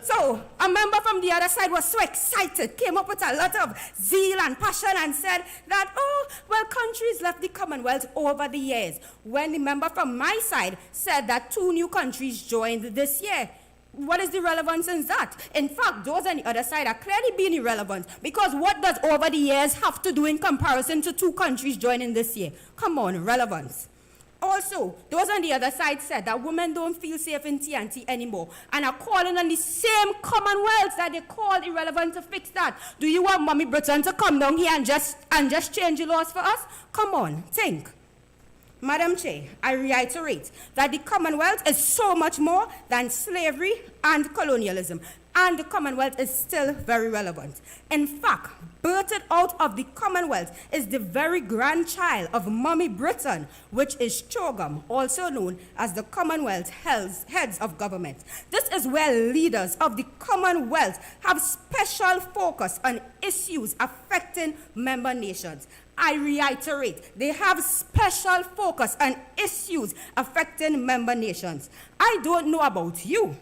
So, a member from the other side was so excited, came up with a lot of zeal and passion and said that, countries left the Commonwealth over the years. When the member from my side said that 2 new countries joined this year. What is the relevance in that? In fact, those on the other side are clearly being irrelevant, because what does over the years have to do in comparison to 2 countries joining this year? Come on, relevance. Also, those on the other side said that women don't feel safe in TNT anymore and are calling on the same Commonwealth that they call irrelevant to fix that. Do you want Mommy Britain to come down here and just change the laws for us? Come on, think. Madam Chair, I reiterate that the Commonwealth is so much more than slavery and colonialism, and the Commonwealth is still very relevant. In fact, birthed out of the Commonwealth is the very grandchild of Mommy Britain, which is Chogam, also known as the Commonwealth heads of government. This is where leaders of the Commonwealth have special focus on issues affecting member nations. I reiterate, they have special focus on issues affecting member nations. I don't know about you,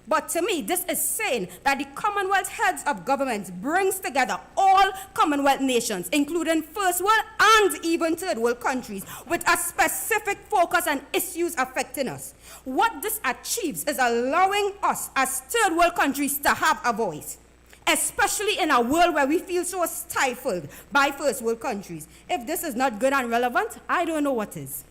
but to me, this is saying that the Commonwealth heads of governments brings together all Commonwealth nations, including first world and even third world countries, with a specific focus on issues affecting us. What this achieves is allowing us as third world countries to have a voice, especially in a world where we feel so stifled by first world countries. If this is not good and relevant, I don't know what is.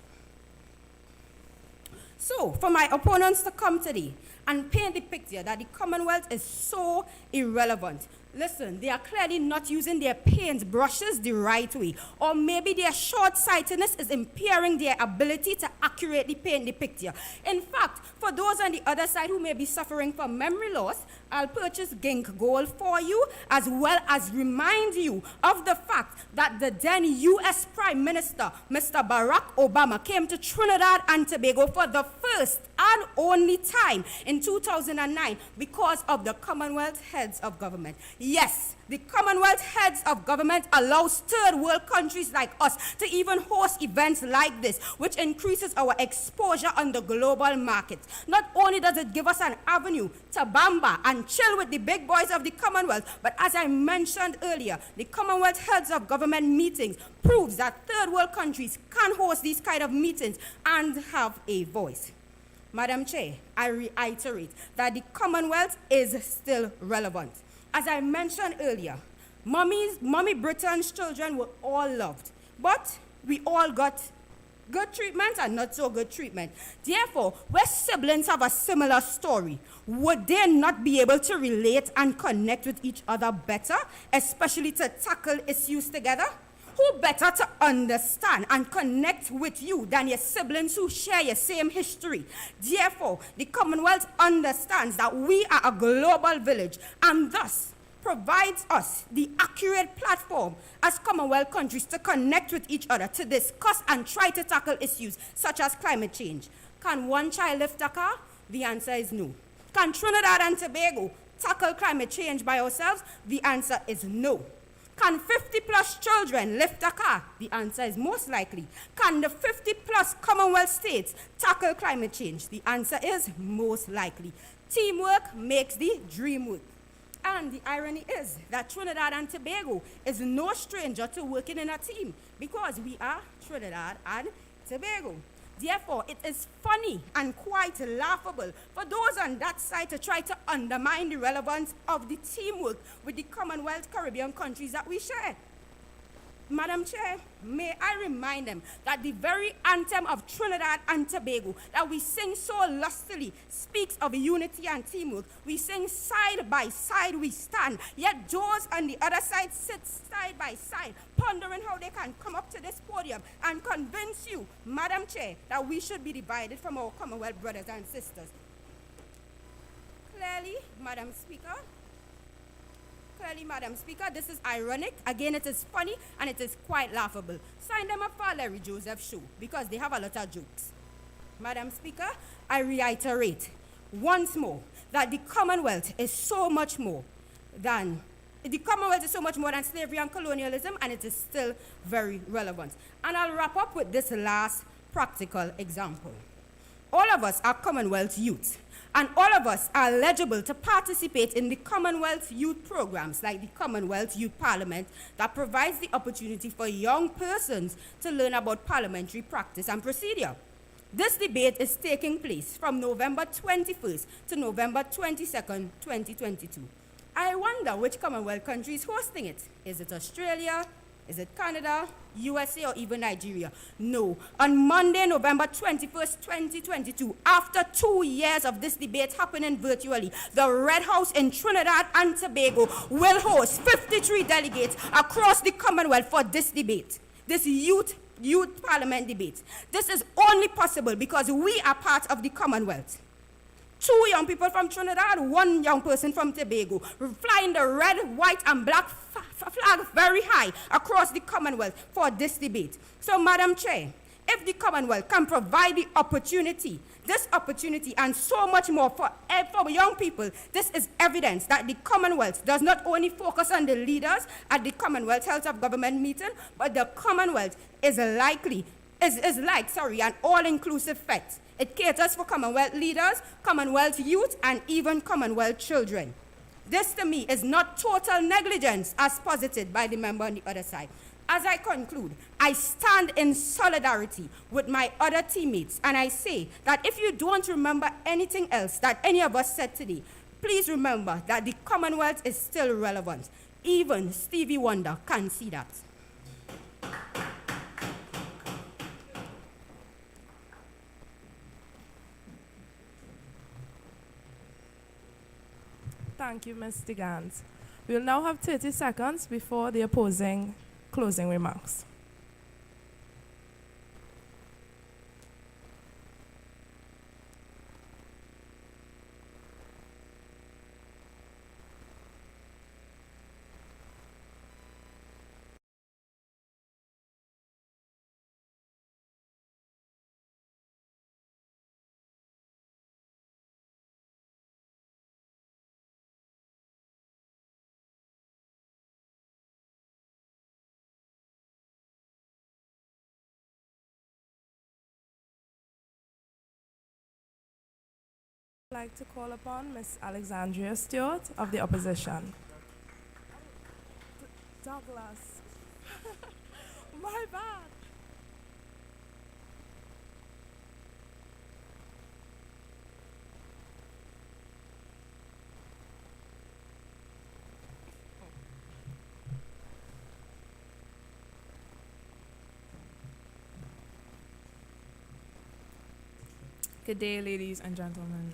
So, for my opponents to come today and paint the picture that the Commonwealth is so irrelevant, listen, they are clearly not using their paint brushes the right way, or maybe their short-sightedness is impairing their ability to accurately paint the picture. In fact, for those on the other side who may be suffering from memory loss, I'll purchase Gink Gold for you, as well as remind you of the fact that the then U.S. Prime Minister, Mr. Barack Obama, came to Trinidad and Tobago for the first and only time in 2009 because of the Commonwealth heads of government. Yes, the Commonwealth heads of government allows third world countries like us to even host events like this, which increases our exposure on the global market. Not only does it give us an avenue to bamba and chill with the big boys of the Commonwealth, but as I mentioned earlier, the Commonwealth heads of government meetings proves that third world countries can host these kind of meetings and have a voice. Madam Chair, I reiterate that the Commonwealth is still relevant. As I mentioned earlier, Mommy Britain's children were all loved, but we all got good treatment and not so good treatment. Therefore, where siblings have a similar story, would they not be able to relate and connect with each other better, especially to tackle issues together? Who better to understand and connect with you than your siblings who share your same history? Therefore, the Commonwealth understands that we are a global village, and thus, provides us the accurate platform as Commonwealth countries to connect with each other, to discuss and try to tackle issues such as climate change. Can one child lift a car? The answer is no. Can Trinidad and Tobago tackle climate change by ourselves? The answer is no. Can 50-plus children lift a car? The answer is most likely. Can the 50-plus Commonwealth states tackle climate change? The answer is most likely. Teamwork makes the dream work. And the irony is that Trinidad and Tobago is no stranger to working in a team because we are Trinidad and Tobago. Therefore, it is funny and quite laughable for those on that side to try to undermine the relevance of the teamwork with the Commonwealth Caribbean countries that we share. Madam Chair, may I remind them that the very anthem of Trinidad and Tobago that we sing so lustily speaks of unity and teamwork. We sing side by side we stand, yet those on the other side sit side by side, pondering how they can come up to this podium and convince you, Madam Chair, that we should be divided from our Commonwealth brothers and sisters. Clearly, Madam Speaker, this is ironic. Again, it is funny and it is quite laughable. Sign them up for a Larry Joseph show because they have a lot of jokes. Madam Speaker, I reiterate once more that the Commonwealth is so much more than slavery and colonialism, and it is still very relevant. And I'll wrap up with this last practical example. All of us are Commonwealth youth, and all of us are eligible to participate in the Commonwealth youth programs like the Commonwealth Youth Parliament that provides the opportunity for young persons to learn about parliamentary practice and procedure. This debate is taking place from November 21st to November 22nd, 2022. I wonder which Commonwealth country is hosting it. Is it Australia? Is it Canada, USA, or even Nigeria? No. On Monday, November 21st, 2022, after 2 years of this debate happening virtually, the Red House in Trinidad and Tobago will host 53 delegates across the Commonwealth for this debate, this youth parliament debate. This is only possible because we are part of the Commonwealth. 2 young people from Trinidad, 1 young person from Tobago, flying the red, white, and black flag very high across the Commonwealth for this debate. So, Madam Chair, if the Commonwealth can provide the opportunity, this opportunity and so much more for young people, this is evidence that the Commonwealth does not only focus on the leaders at the Commonwealth Health of Government meeting, but the Commonwealth is like an all-inclusive fact. It caters for Commonwealth leaders, Commonwealth youth, and even Commonwealth children. This, to me, is not total negligence as posited by the member on the other side. As I conclude, I stand in solidarity with my other teammates, and I say that if you don't remember anything else that any of us said today, please remember that the Commonwealth is still relevant. Even Stevie Wonder can see that. Thank you, Ms. DeGannes. We will now have 30 seconds before the opposing closing remarks. I'd like to call upon Ms. Alexandria Stewart of the opposition. Douglas. My bad. Good day, ladies and gentlemen.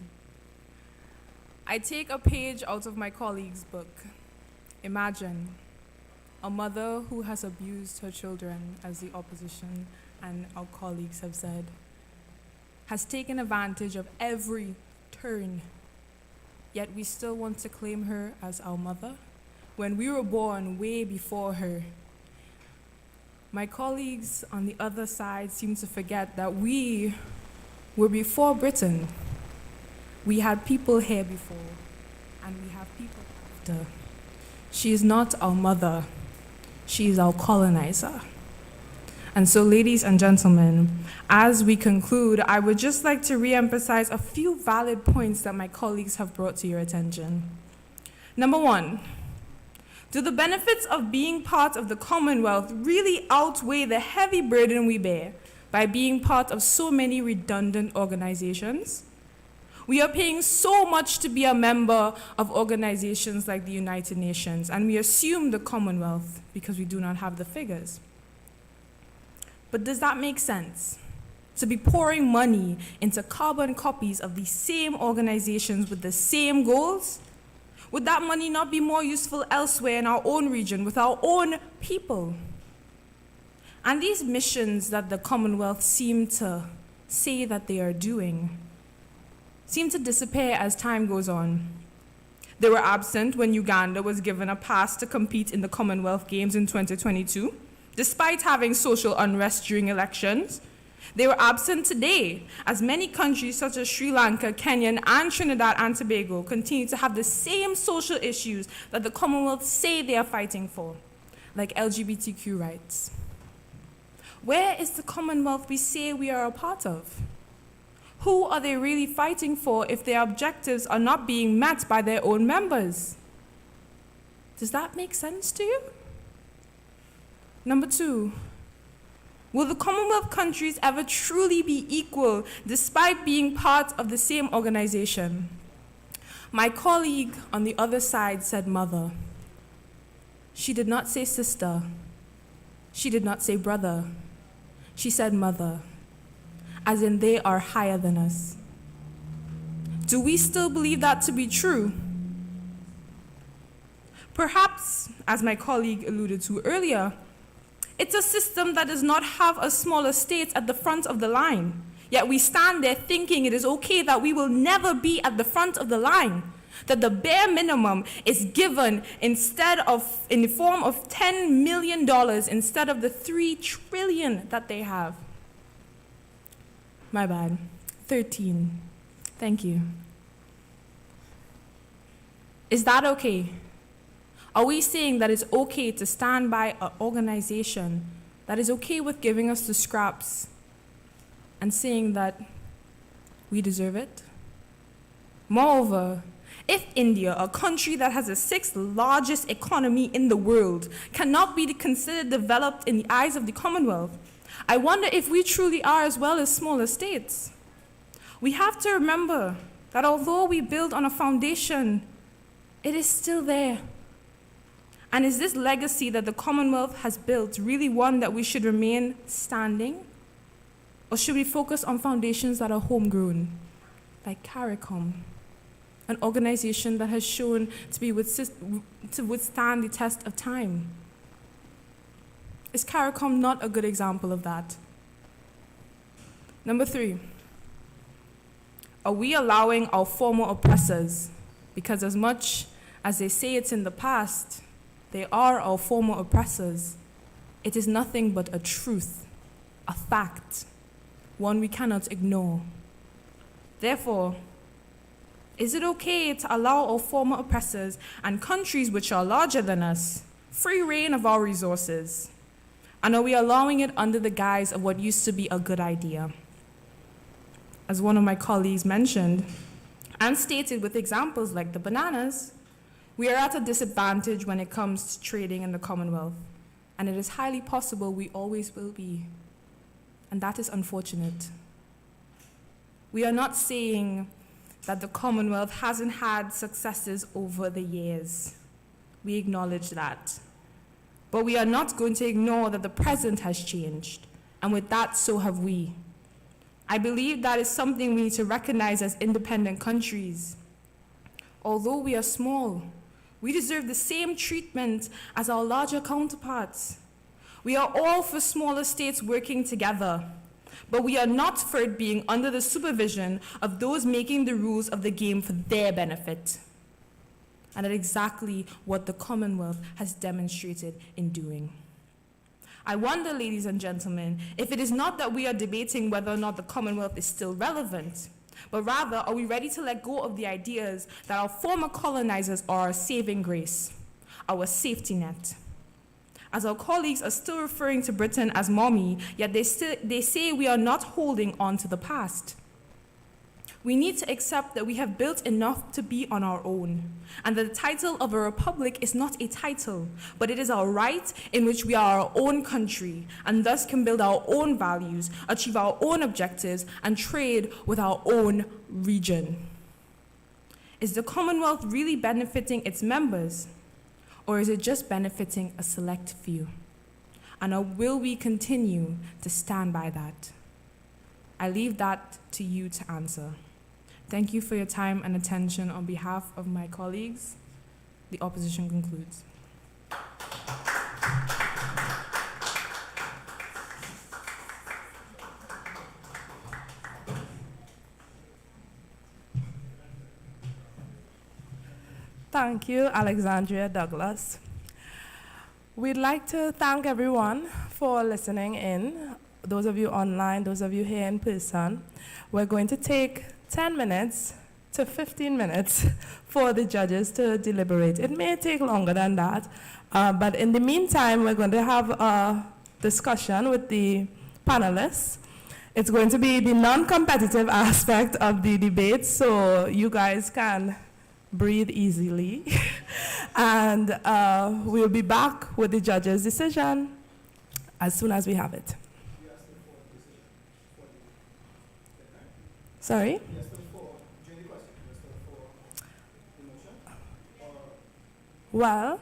I take a page out of my colleague's book. Imagine a mother who has abused her children, as the opposition and our colleagues have said, has taken advantage of every turn, yet we still want to claim her as our mother. when we were born way before her. My colleagues on the other side seem to forget that we were before Britain. We had people here before, and we have people after. She is not our mother. She is our colonizer. And so, ladies and gentlemen, as we conclude, I would just like to re-emphasize a few valid points that my colleagues have brought to your attention. Number one, do the benefits of being part of the Commonwealth really outweigh the heavy burden we bear by being part of so many redundant organizations? We are paying so much to be a member of organizations like the United Nations, and we assume the Commonwealth because we do not have the figures. But does that make sense? To be pouring money into carbon copies of the same organizations with the same goals? Would that money not be more useful elsewhere in our own region with our own people? And these missions that the Commonwealth seem to say that they are doing seem to disappear as time goes on. They were absent when Uganda was given a pass to compete in the Commonwealth Games in 2022, despite having social unrest during elections. They were absent today, as many countries such as Sri Lanka, Kenya, and Trinidad and Tobago continue to have the same social issues that the Commonwealth say they are fighting for, like LGBTQ rights. Where is the Commonwealth we say we are a part of? Who are they really fighting for if their objectives are not being met by their own members? Does that make sense to you? Number two, will the Commonwealth countries ever truly be equal despite being part of the same organization? My colleague on the other side said mother. She did not say sister. She did not say brother. She said mother, as in they are higher than us. Do we still believe that to be true? Perhaps, as my colleague alluded to earlier, it's a system that does not have a smaller state at the front of the line. Yet we stand there thinking it is okay that we will never be at the front of the line, that the bare minimum is given in the form of $10 million instead of the $3 trillion that they have. My bad. 13. Thank you. Is that okay? Are we saying that it's okay to stand by an organization that is okay with giving us the scraps and saying that we deserve it? Moreover, if India, a country that has the 6th largest economy in the world, cannot be considered developed in the eyes of the Commonwealth, I wonder if we truly are as well as smaller states. We have to remember that although we build on a foundation, it is still there. And is this legacy that the Commonwealth has built really one that we should remain standing? Or should we focus on foundations that are homegrown, like CARICOM, an organization that has shown to withstand the test of time? Is CARICOM not a good example of that? Number 3, are we allowing our former oppressors, because as much as they say it's in the past, they are our former oppressors, it is nothing but a truth, a fact, one we cannot ignore. Therefore, is it okay to allow our former oppressors and countries which are larger than us free reign of our resources? And are we allowing it under the guise of what used to be a good idea? As one of my colleagues mentioned, and stated with examples like the bananas, we are at a disadvantage when it comes to trading in the Commonwealth, and it is highly possible we always will be, and that is unfortunate. We are not saying that the Commonwealth hasn't had successes over the years. We acknowledge that. But we are not going to ignore that the present has changed, and with that, so have we. I believe that is something we need to recognize as independent countries. Although we are small, we deserve the same treatment as our larger counterparts. We are all for smaller states working together, but we are not for it being under the supervision of those making the rules of the game for their benefit. and that's exactly what the Commonwealth has demonstrated in doing. I wonder, ladies and gentlemen, if it is not that we are debating whether or not the Commonwealth is still relevant, but rather, are we ready to let go of the ideas that our former colonizers are our saving grace, our safety net? As our colleagues are still referring to Britain as mommy, yet they say we are not holding on to the past. We need to accept that we have built enough to be on our own, and that the title of a republic is not a title, but it is our right in which we are our own country, and thus can build our own values, achieve our own objectives, and trade with our own region. Is the Commonwealth really benefiting its members, or is it just benefiting a select few? And will we continue to stand by that? I leave that to you to answer. Thank you for your time and attention. On behalf of my colleagues, the opposition concludes. Thank you, Alexandria Douglas. We'd like to thank everyone for listening in. Those of you online, those of you here in person. We're going to take 10 minutes to 15 minutes for the judges to deliberate. It may take longer than that, but in the meantime, we're going to have a discussion with the panelists. It's going to be the non-competitive aspect of the debate, so you guys can breathe easily. And we'll be back with the judges' decision as soon as we have it. Sorry? Well,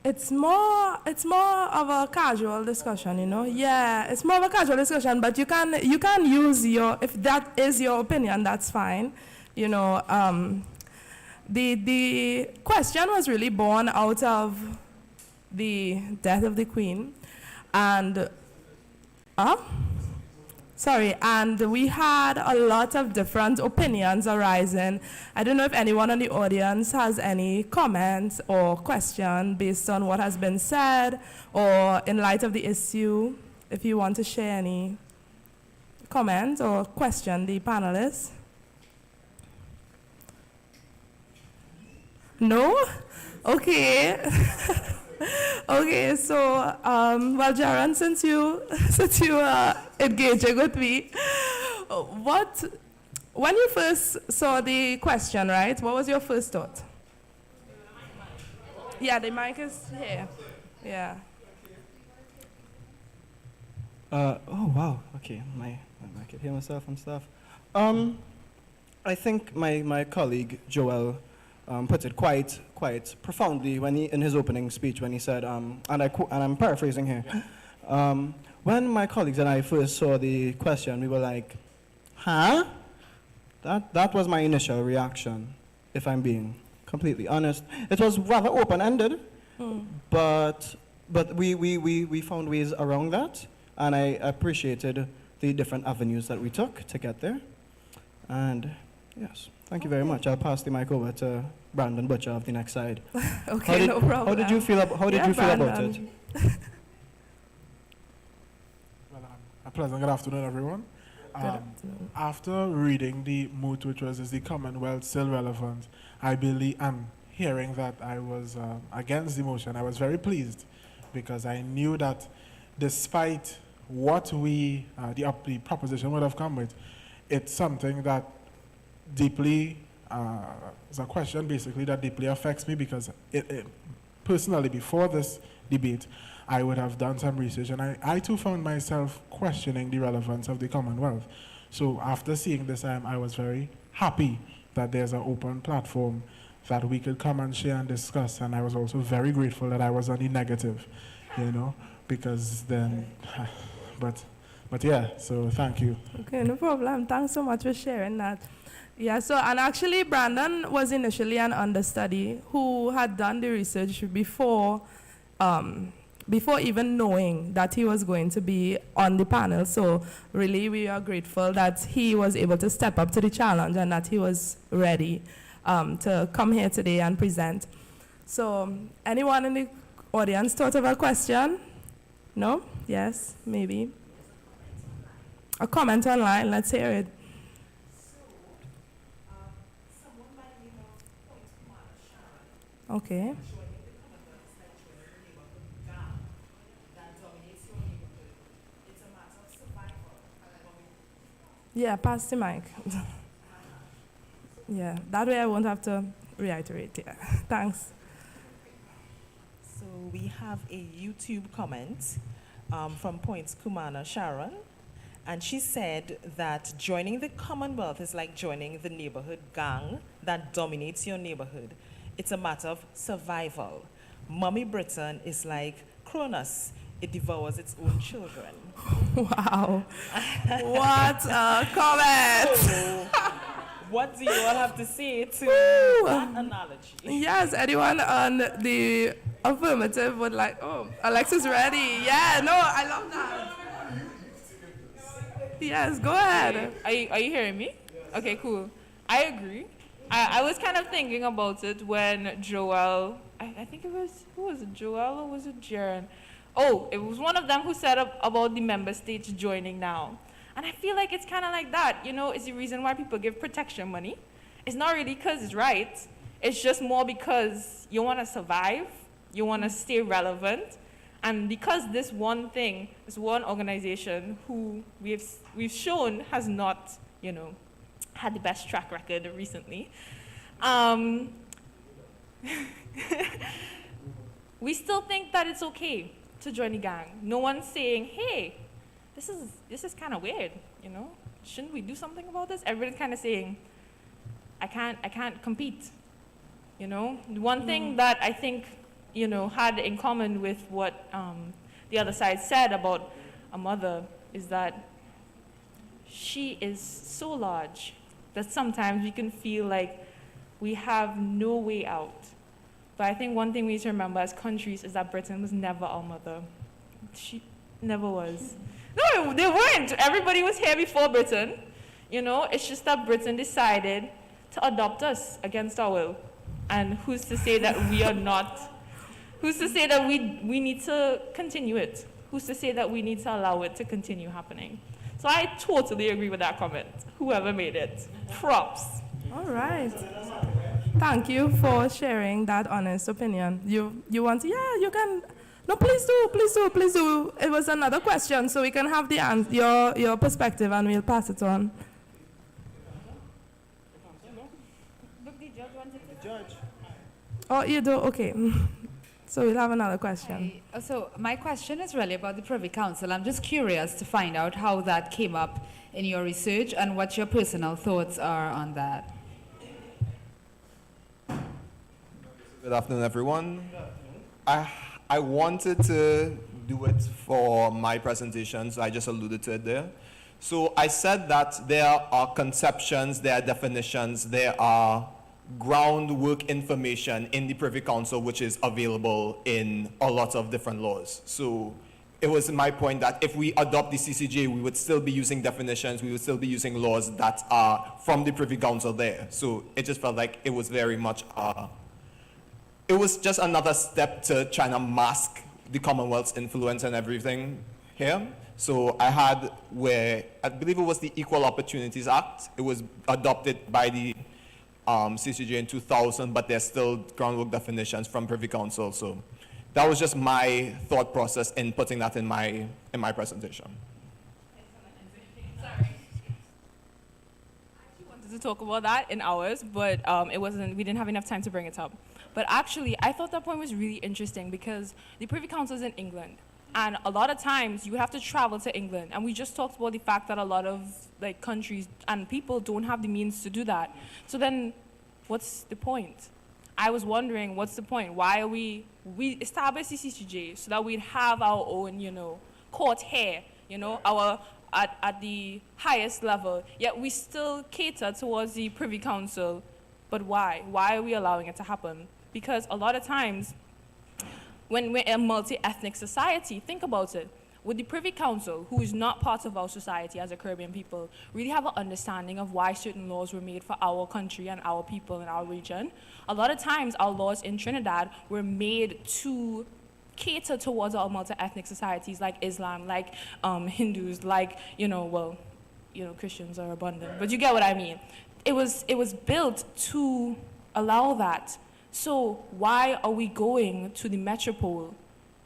it's more of a casual discussion, you know. Yeah, it's more of a casual discussion, but you can use if that is your opinion, that's fine. You know, the question was really born out of the death of the Queen, and and we had a lot of different opinions arising. I don't know if anyone in the audience has any comments or question based on what has been said, or in light of the issue, if you want to share any comment or question the panelists. No? Okay. Okay, so, well, Geron, since you engaging with me, when you first saw the question, right, what was your first thought? Yeah, the mic is here. Yeah. Oh, wow, okay, I can hear myself and stuff. I think my colleague, Joel, put it quite profoundly when in his opening speech when he said, and I'm paraphrasing here, when my colleagues and I first saw the question, we were like, huh? That was my initial reaction, if I'm being completely honest. It was rather open-ended, but we found ways around that, and I appreciated the different avenues that we took to get there. And yes. Thank you very much. I'll pass the mic over to Brandon Butcher of the next side. Okay, no problem. How did you feel about it? Well, a pleasant good afternoon, everyone. After reading the moot, which was is the Commonwealth still relevant, I believe, and hearing that I was against the motion, I was very pleased because I knew that despite what the proposition would have come with, it's something that deeply, it's a question basically that deeply affects me because it personally, before this debate, I would have done some research, and I too found myself questioning the relevance of the Commonwealth. So after seeing this, I was very happy that there's an open platform that we could come and share and discuss, and I was also very grateful that I was on the negative, you know, because then, but yeah, so thank you. Okay, no problem. Thanks so much for sharing that. Yeah, so, and actually Brandon was initially an understudy who had done the research before even knowing that he was going to be on the panel. So really we are grateful that he was able to step up to the challenge and that he was ready. to come here today and present. So, anyone in the audience thought of a question? No? Yes? Maybe? A comment online, let's hear it. Okay. Yeah, pass the mic. Yeah, that way I won't have to reiterate. Yeah, thanks. So we have a YouTube comment from Points Kumana Sharon, and she said that joining the Commonwealth is like joining the neighborhood gang that dominates your neighborhood. It's a matter of survival. Mommy Britain is like Cronus. It devours its own children. Wow. What a comment. So, what do you all have to say to that analogy? Yes, anyone on the affirmative would like, oh, Alexa's ready. Yeah, no, I love that. Yes, go ahead. Are you hearing me? Okay, cool. I agree. I was kind of thinking about it when Joel, I think it was, who was it, Joel or was it Geron? Oh, it was one of them who said about the member states joining now. And I feel like it's kind of like that, you know, it's the reason why people give protection money. It's not really because it's right. It's just more because you want to survive, you want to stay relevant, and because this one thing, this one organization who we've shown has not, you know, had the best track record recently, we still think that it's okay to join the gang. No one's saying, hey, this is kind of weird, you know? Shouldn't we do something about this? Everybody's kind of saying, I can't compete, you know? The one thing that I think, you know, had in common with what the other side said about a mother is that she is so large that sometimes we can feel like we have no way out. But I think one thing we need to remember as countries is that Britain was never our mother. She never was. No, they weren't. Everybody was here before Britain. You know, it's just that Britain decided to adopt us against our will. And who's to say that we are not? Who's to say that we need to continue it? Who's to say that we need to allow it to continue happening? So I totally agree with that comment. Whoever made it. Props. All right. Thank you for sharing that honest opinion. You want to, yeah, you can. No, please do. It was another question, so we can have your perspective and we'll pass it on. Oh, you do? Okay. So we'll have another question. So my question is really about the Privy Council. I'm just curious to find out how that came up in your research and what your personal thoughts are on that. Good afternoon, everyone. I wanted to do it for my presentation, so I just alluded to it there. So I said that there are conceptions, there are definitions, there are groundwork information in the Privy Council which is available in a lot of different laws. So it was my point that if we adopt the CCJ, we would still be using definitions, we would still be using laws that are from the Privy Council there. So it just felt like it was very much it was just another step to trying to mask the Commonwealth's influence and everything here. So I had where, I believe it was the Equal Opportunities Act. It was adopted by the CCJ in 2000, but there's still groundwork definitions from Privy Council. So that was just my thought process in putting that in my presentation. Sorry. I wanted to talk about that in hours, but we didn't have enough time to bring it up. But actually, I thought that point was really interesting because the Privy Council is in England. And a lot of times, you have to travel to England. And we just talked about the fact that a lot of countries and people don't have the means to do that. So then, what's the point? I was wondering, what's the point? Why are we established the CCJ so that we'd have our own, court here, at the highest level. Yet we still cater towards the Privy Council. But why? Why are we allowing it to happen? Because a lot of times, when we're a multi-ethnic society, think about it. would the Privy Council, who is not part of our society as a Caribbean people, really have an understanding of why certain laws were made for our country and our people in our region? A lot of times, our laws in Trinidad were made to cater towards our multi-ethnic societies like Islam, like Hindus, like, Christians are abundant, but you get what I mean. It was built to allow that. So why are we going to the metropole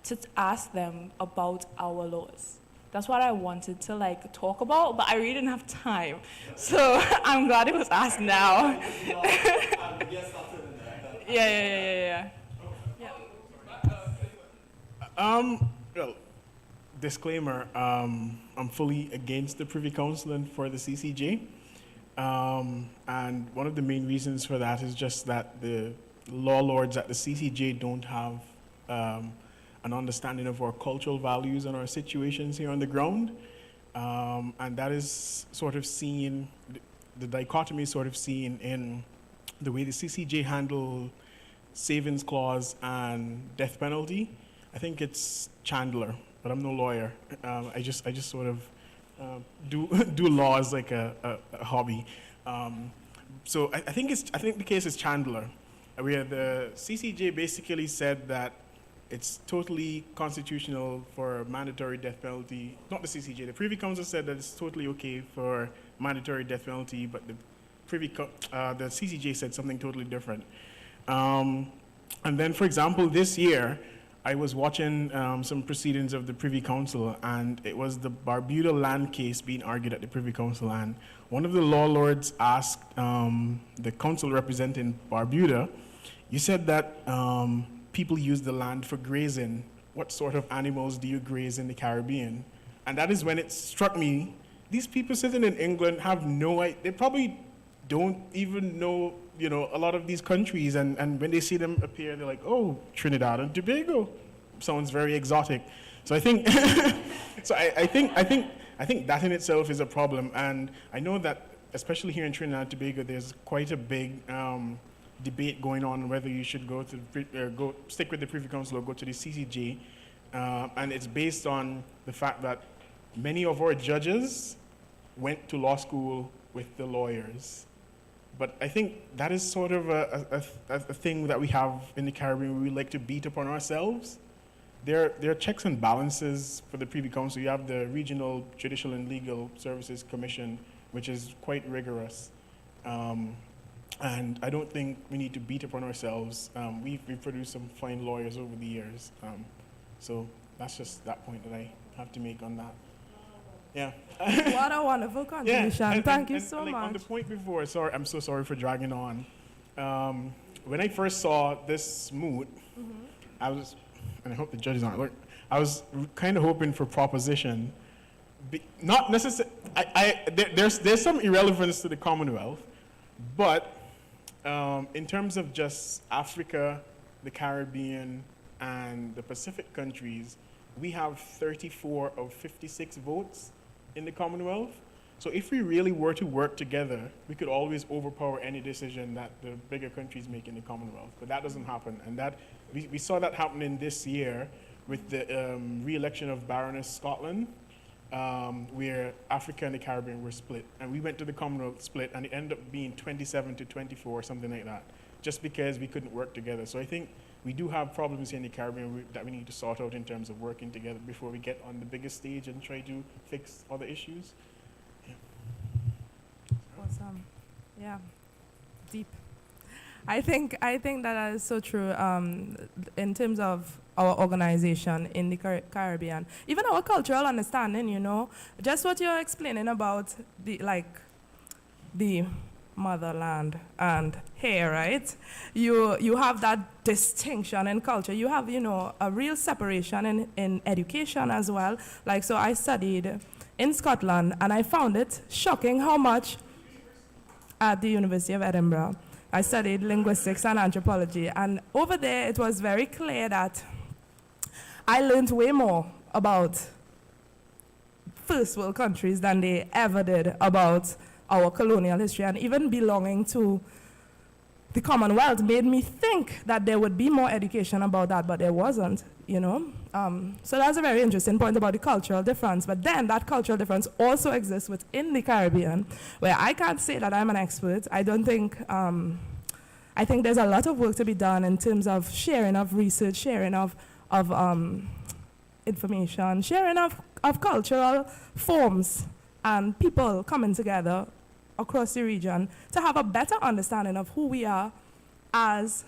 to ask them about our laws? That's what I wanted to talk about, but I really didn't have time. So I'm glad it was asked now. Yeah. Well, disclaimer, I'm fully against the Privy Council and for the CCJ. And one of the main reasons for that is just that the law lords at the CCJ don't have an understanding of our cultural values and our situations here on the ground. And that is sort of seen, the dichotomy is sort of seen in the way the CCJ handle savings clause and death penalty. I think it's Chandler, but I'm no lawyer. I just sort of do law as like a hobby. So I think the case is Chandler, where the CCJ basically said that it's totally constitutional for mandatory death penalty. Not the CCJ, the Privy Council said that it's totally okay for mandatory death penalty, but the CCJ said something totally different. And then, for example, this year, I was watching some proceedings of the Privy Council, and it was the Barbuda land case being argued at the Privy Council, and one of the law lords asked the council representing Barbuda, you said that people use the land for grazing. What sort of animals do you graze in the Caribbean? And that is when it struck me, these people sitting in England have no idea, they probably don't even know a lot of these countries, and when they see them appear, they're like, oh, Trinidad and Tobago sounds very exotic. So I think, I think that in itself is a problem, and I know that especially here in Trinidad and Tobago, there's quite a big debate going on whether you should stick with the Privy Council or go to the CCJ, and it's based on the fact that many of our judges went to law school with the lawyers. But I think that is sort of a thing that we have in the Caribbean. We like to beat upon ourselves. There are checks and balances for the Privy Council. You have the Regional Judicial and Legal Services Commission, which is quite rigorous. And I don't think we need to beat upon ourselves. We've produced some fine lawyers over the years. So that's just that point that I have to make on that. Yeah. What a wonderful contribution. Yeah, Thank you so much. much. On the point before, I'm so sorry for dragging on. When I first saw this moot, I was, and I hope the judges aren't looking, I was kind of hoping for proposition. Not necessarily, there's some irrelevance to the Commonwealth, but in terms of just Africa, the Caribbean, and the Pacific countries, we have 34 of 56 votes in the Commonwealth. So if we really were to work together, we could always overpower any decision that the bigger countries make in the Commonwealth. But that doesn't happen. And that we saw that happening this year with the re-election of Baroness Scotland, where Africa and the Caribbean were split. And we went to the Commonwealth split, and it ended up being 27 to 24, something like that, just because we couldn't work together. So I think we do have problems here in the Caribbean that we need to sort out in terms of working together before we get on the biggest stage and try to fix other issues. Yeah. Awesome. Yeah. Deep. I think that is so true in terms of our organization in the Caribbean. Even our cultural understanding, just what you're explaining about the motherland and here, right? You have that distinction in culture. You have, a real separation in education as well. So I studied in Scotland, and I found it shocking how much at the University of Edinburgh. I studied linguistics and anthropology, and over there it was very clear that I learned way more about first world countries than they ever did about our colonial history, and even belonging to the Commonwealth made me think that there would be more education about that, but there wasn't, So that's a very interesting point about the cultural difference. But then that cultural difference also exists within the Caribbean, where I can't say that I'm an expert. I don't think, I think there's a lot of work to be done in terms of sharing of research, sharing of information, sharing of cultural forms and people coming together across the region to have a better understanding of who we are as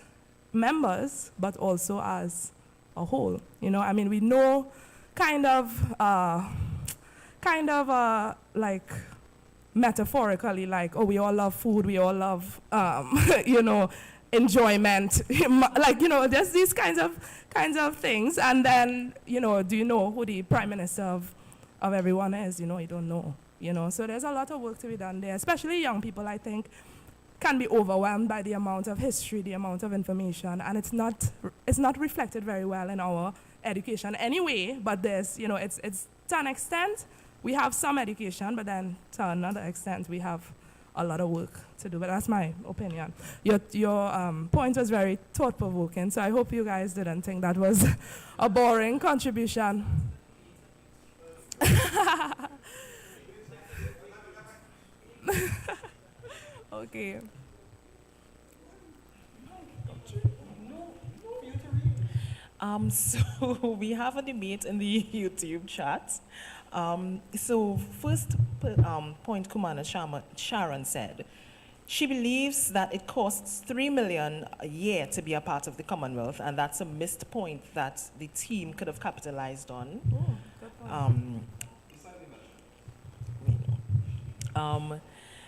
members, but also as a whole. You know, I mean, we know kind of like metaphorically, like, oh, we all love food, we all love, you know, enjoyment, like, you know, there's these kinds of things. And then, you know, do you know who the prime minister of everyone is? You know, you don't know, you know. So there's a lot of work to be done there, especially young people, I think, can be overwhelmed by the amount of history, the amount of information, and it's not reflected very well in our education anyway. But there's, you know, it's to an extent we have some education, but then to another extent we have a lot of work to do. But that's my opinion. Your point was very thought-provoking, so I hope you guys didn't think that was a boring contribution. Okay. So we have a debate in the YouTube chat. So first point Commander Sharon said, she believes that it costs $3 million a year to be a part of the Commonwealth, and that's a missed point that the team could have capitalized on.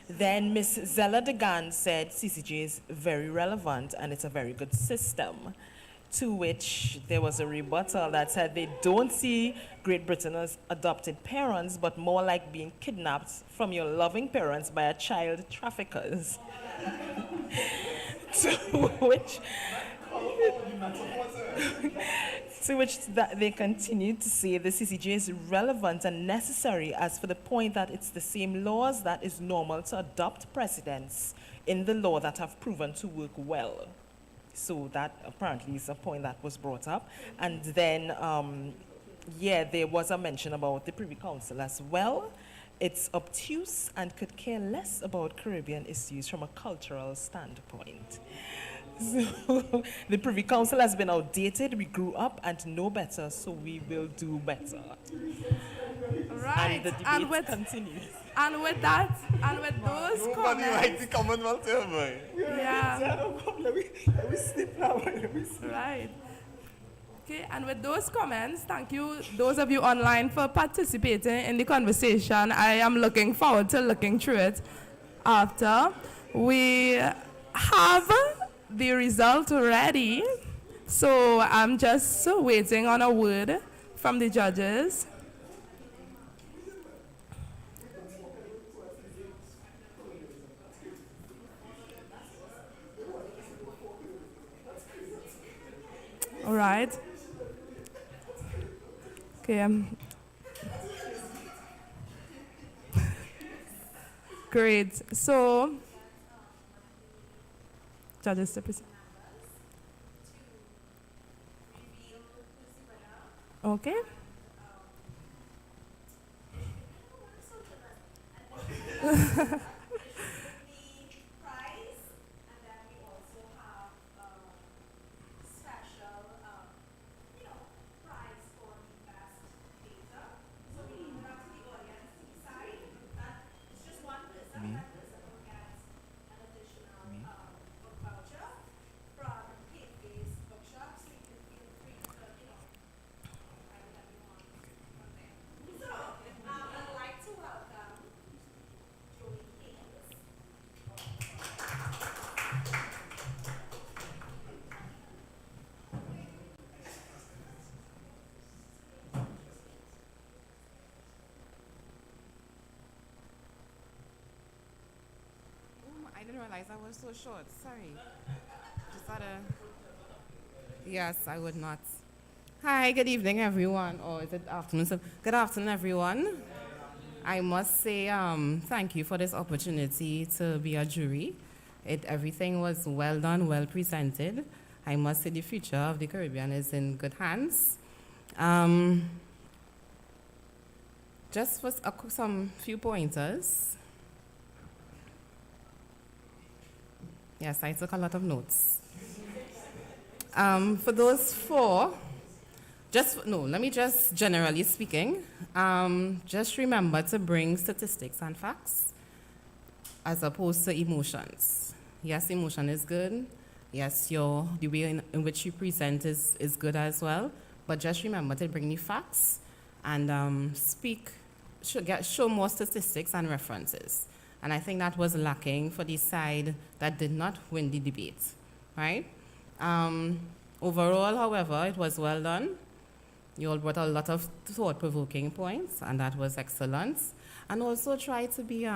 Then Ms. Zella DeGannes said CCJ is very relevant and it's a very good system. To which there was a rebuttal that said they don't see Great Britain as adopted parents, but more like being kidnapped from your loving parents by a child traffickers. To which they continue to say the CCJ is relevant and necessary, as for the point that it's the same laws that is normal to adopt precedents in the law that have proven to work well. So that apparently is a point that was brought up. And then, yeah, there was a mention about the Privy Council as well. It's obtuse and could care less about Caribbean issues from a cultural standpoint. So the Privy Council has been outdated. We grew up and know better, so we will do better. Right. And the debate continues. And with that, and with those Nobody comments, likes the Commonwealth here, boy. yeah. Let me slip now. Right. Okay, and with those comments, thank you, those of you online, for participating in the conversation. I am looking forward to looking through it after. We have the result ready, so I'm just waiting on a word from the judges. All right. Okay. Great. So, judges to present. Okay. I didn't realize I was so short. Sorry. Just thought Yes, I would not. Hi, good evening, everyone. Or is it afternoon? So, good afternoon, everyone. I must say thank you for this opportunity to be a jury. Everything was well done, well presented. I must say the future of the Caribbean is in good hands. Just for some few pointers. Yes, I took a lot of notes. For those four, let me just generally speaking, just remember to bring statistics and facts as opposed to emotions. Yes, emotion is good. Yes, the way in which you present is good as well. But just remember to bring the facts and show more statistics and references. And I think that was lacking for the side that did not win the debate, right? Overall, however, it was well done. You all brought a lot of thought-provoking points, and that was excellent. And also try to be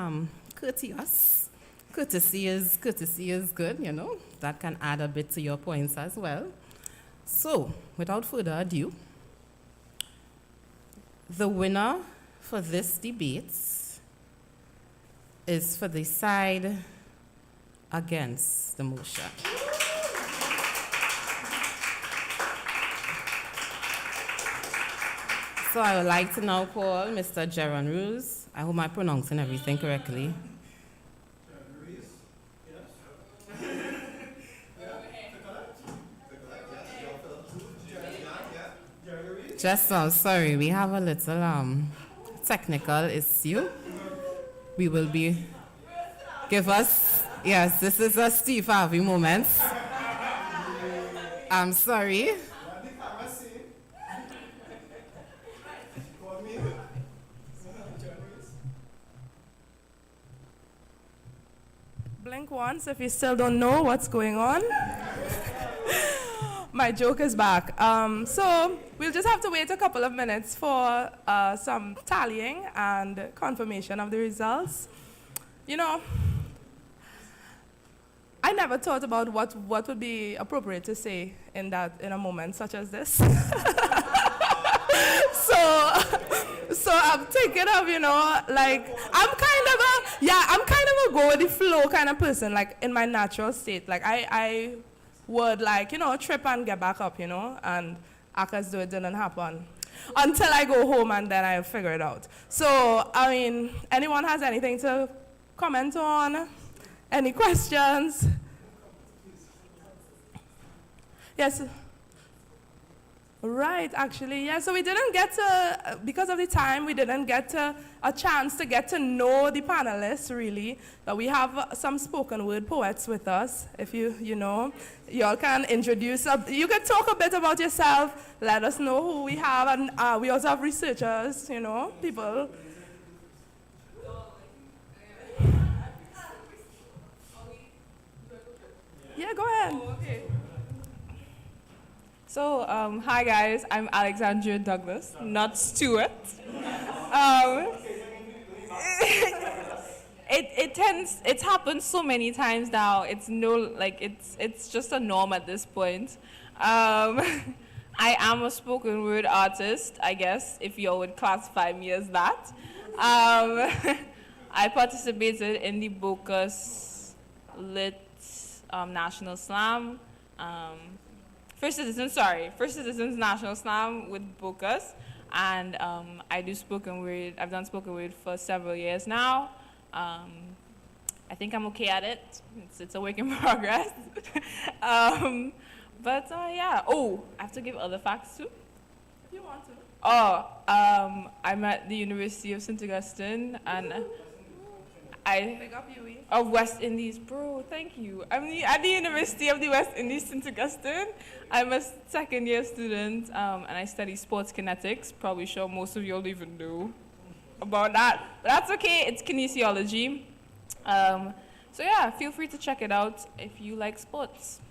courteous. Courtesy is good, you know. That can add a bit to your points as well. So, without further ado, the winner for this debate is for the side against the motion. So I would like to now call Mr. Geron Ruiz. I hope I'm pronouncing everything correctly. Just sorry, we have a little technical issue. We will be this is a Steve Harvey moment. I'm sorry. Blink once if you still don't know what's going on. My joke is back. So we'll just have to wait a couple of minutes for some tallying and confirmation of the results. You know, I never thought about what would be appropriate to say in a moment such as this. So I'm thinking of, you know, like I'm kind of a go with the flow kind of person, like in my natural state. Like I would, like, you know, trip and get back up, you know, and act as though it didn't happen until I go home and then I figure it out. So, I mean, anyone has anything to comment on? Any questions? Yes. Right, actually, yeah. So we didn't get to, because of the time, we didn't get a chance to get to know the panelists, really. But we have some spoken word poets with us. If you know, y'all can introduce, you can talk a bit about yourself, let us know who we have, and we also have researchers, you know, people. Yeah, go ahead. Oh, okay. So, hi guys, I'm Alexandria Douglas, not Stuart. It's happened so many times now. It's just a norm at this point. I am a spoken word artist, I guess, if you would classify me as that. I participated in the Bocas Lit National Slam. First Citizens National Slam with Bocas, and I do spoken word. I've done spoken word for several years now. I think I'm okay at it. It's a work in progress. Yeah. Oh, I have to give other facts too. If you want to. Oh, I'm at the University of St. Augustine, and Big up, of West Indies, bro. Thank you. I'm at the University of the West Indies, St. Augustine. I'm a second-year student, and I study sports kinetics. Probably sure most of you all even know about that, but that's okay. It's kinesiology. So yeah, feel free to check it out if you like sports.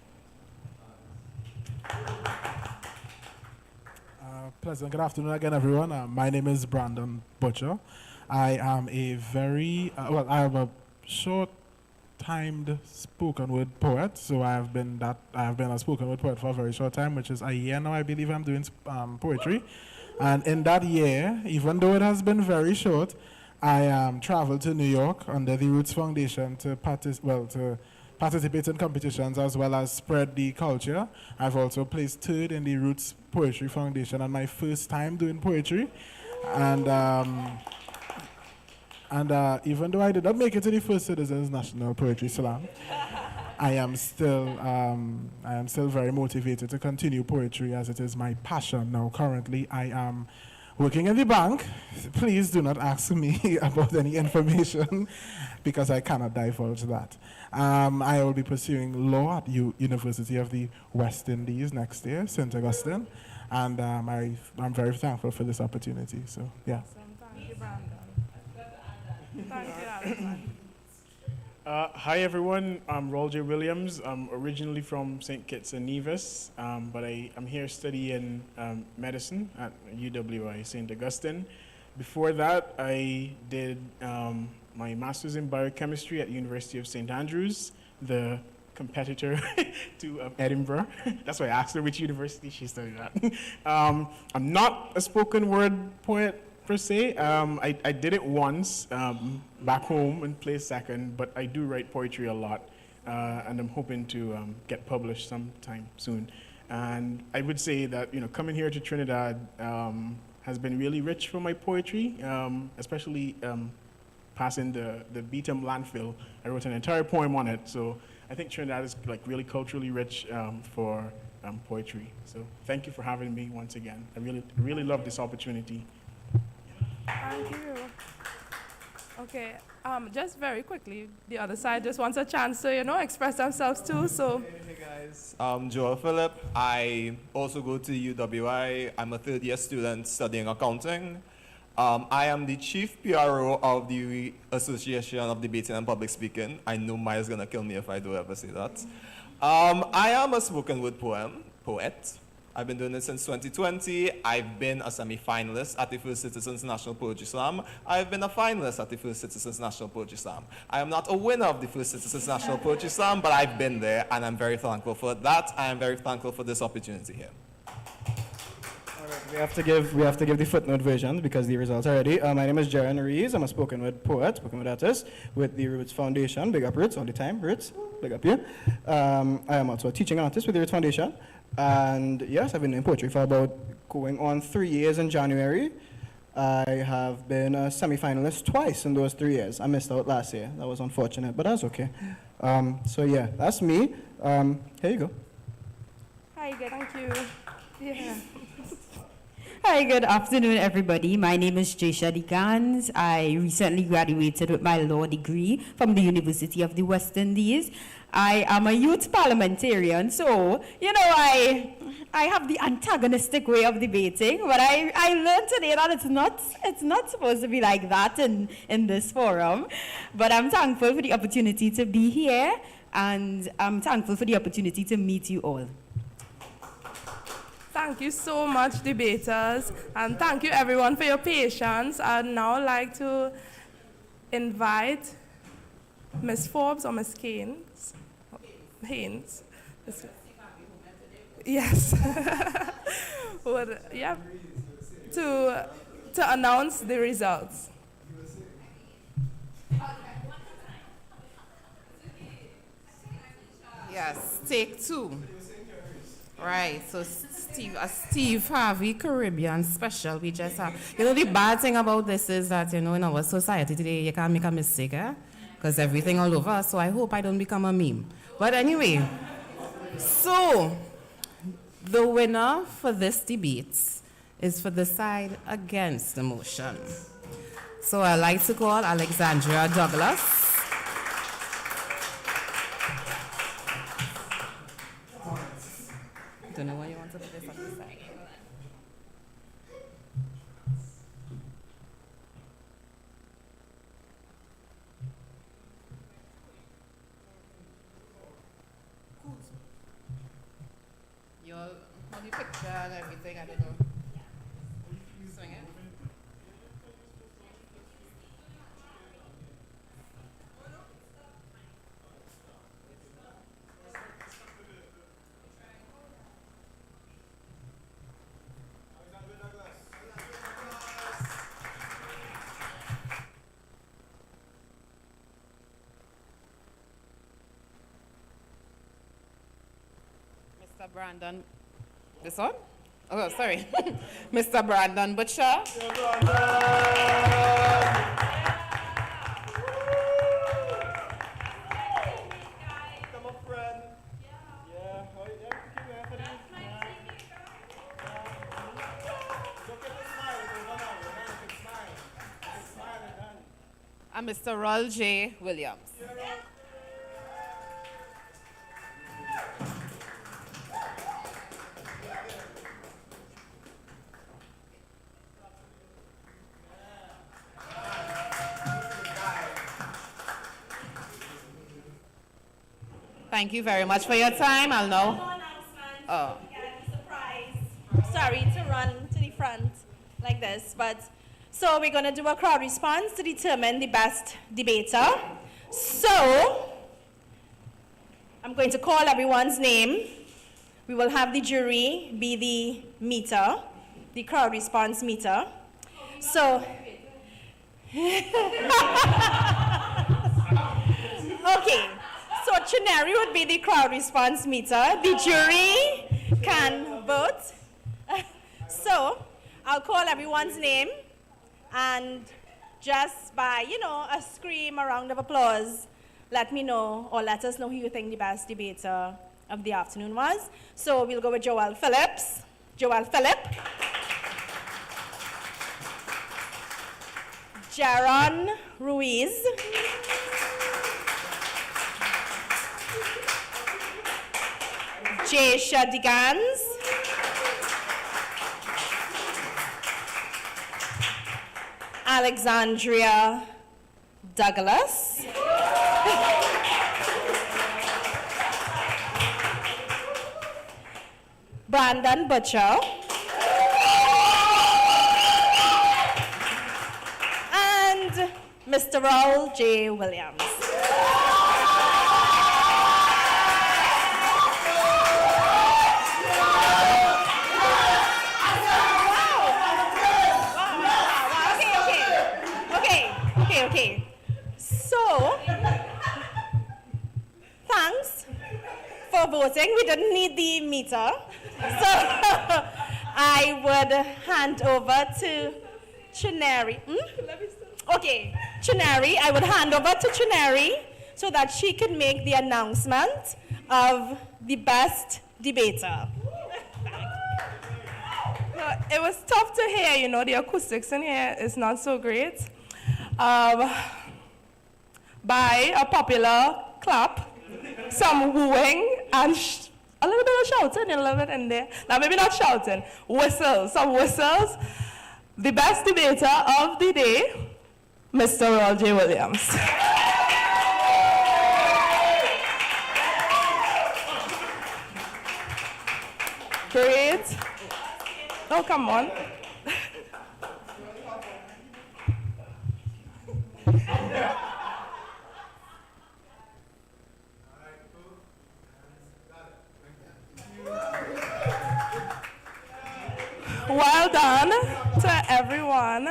Pleasant. Good afternoon again, everyone. My name is Brandon Butcher. I am a very, I am a short-timed spoken word poet, so I have been a spoken word poet for a very short time, which is a year now, I believe I'm doing poetry. And in that year, even though it has been very short, I traveled to New York under the Roots Foundation to participate in competitions as well as spread the culture. I've also placed third in the Roots Poetry Foundation on my first time doing poetry. And even though I did not make it to the first Citizens National Poetry Slam, I am still very motivated to continue poetry as it is my passion. Now, currently, I am working in the bank. Please do not ask me about any information because I cannot divulge that. I will be pursuing law at University of the West Indies next year, St. Augustine, and I'm very thankful for this opportunity. So, yeah. Thank you, Brandon. Thank you, Alexandria. Hi everyone, I'm Rol-J Williams. I'm originally from St. Kitts and Nevis, but I'm here studying medicine at UWI St. Augustine. Before that, I did my master's in biochemistry at University of St. Andrews, the competitor to Edinburgh. That's why I asked her which university she studied at. I'm not a spoken word poet per se. I did it once back home and placed second, but I do write poetry a lot, and I'm hoping to get published sometime soon. And I would say that coming here to Trinidad has been really rich for my poetry, especially passing the Beetham landfill. I wrote an entire poem on it, so I think Trinidad is like really culturally rich for poetry. So thank you for having me once again. I really love this opportunity. Thank you. Okay, just very quickly, the other side just wants a chance to, express themselves too, so. Hey guys, I'm Phillip. I also go to UWI. I'm a third-year student studying accounting. I am the chief PRO of the Association of Debating and Public Speaking. I know Maya's gonna kill me if I do ever say that. I am a spoken word poet. I've been doing it since 2020. I've been a semi-finalist at the first Citizens National Poetry Slam. I've been a finalist at the first Citizens National Poetry Slam. I am not a winner of the first Citizens National Poetry Slam, but I've been there, and I'm very thankful for that. I am very thankful for this opportunity here. All right, we have to give the footnote version because the results are ready. My name is Geron Ruiz. I'm a spoken word poet, spoken word artist with the Roots Foundation. Big up Roots all the time. Roots, big up you. I am also a teaching artist with the Roots Foundation. And yes, I've been doing poetry for about going on 3 years in January. I have been a semi-finalist twice in those 3 years. I missed out last year. That was unfortunate, but that's okay. So yeah, that's me. Here you go. Hi, good, thank you. Yeah. Hi, good afternoon, everybody. My name is Jasher, DeGannes. I recently graduated with my law degree from the University of the West Indies. I am a youth parliamentarian, so, I have the antagonistic way of debating, but I learned today that it's not supposed to be like that in this forum. But I'm thankful for the opportunity to be here, and I'm thankful for the opportunity to meet you all. Thank you so much, debaters, and thank you everyone for your patience. I'd now like to invite Ms. Forbes or Ms. Haynes. Yes. To announce the results. Yes, take two. Right, so Steve Harvey Caribbean special. We just have, the bad thing about this is that, in our society today, you can't make a mistake, because everything all over. So I hope I don't become a meme. But anyway, so the winner for this debate is for the side against the motion. So I'd like to call Alexandria Douglas. Don't know why you want to put this on the side. Your how do you picture and everything, I don't know. Swing it. Mr. Brandon. This one? Oh, sorry. Mr. Brandon Butcher. And Mr. Rol-J Williams. Thank you very much for your time. I'll know. Oh. Sorry to run to the front like this, but so we're going to do a crowd response to determine the best debater. So I'm going to call everyone's name. We will have the jury be the meter, the crowd response meter. So okay. So Chineri would be the crowd response meter. The jury can vote. So I'll call everyone's name, and just by, a scream, a round of applause, let me know or let us know who you think the best debater of the afternoon was. So we'll go with Joel Phillips. Joel Phillip. Geron Ruiz. Jasher DeGannes. Alexandria Douglas. Brandon Butcher. And Mr. Rol-J Williams. Okay, so thanks for voting. We didn't need the meter, so I would hand over to Chineri. Okay, Chineri, I would hand over to Chineri so that she can make the announcement of the best debater. It was tough to hear, the acoustics in here is not so great. By a popular clap, some wooing, and a little bit of shouting, a little bit in there. Now, maybe not shouting, whistles, some whistles. The best debater of the day, Mr. Rol-J Williams. Great. Oh, come on. Well done to everyone.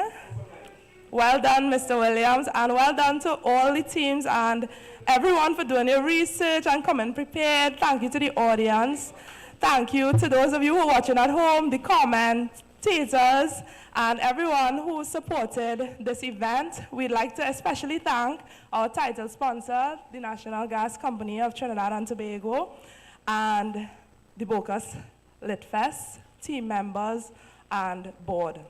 Well done, Mr. Williams, and well done to all the teams and everyone for doing your research and coming prepared. Thank you to the audience. Thank you to those of you who are watching at home, the commentators, and everyone who supported this event. We'd like to especially thank our title sponsor, the National Gas Company of Trinidad and Tobago, and the Bocas Lit Fest, team members, and board.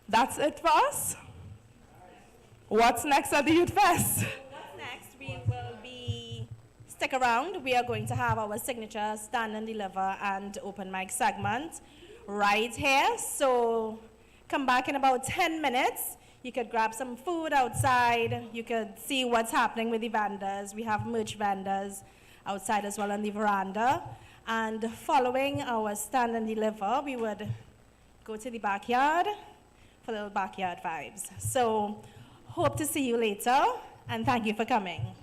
That's it for us. What's next at the Youth Fest? What's next? We will be, stick around. We are going to have our signature stand and deliver and open mic segment right here. So come back in about 10 minutes. You could grab some food outside. You could see what's happening with the vendors. We have merch vendors outside as well on the veranda. And following our stand and deliver, we would go to the backyard for little backyard vibes. So hope to see you later, and thank you for coming.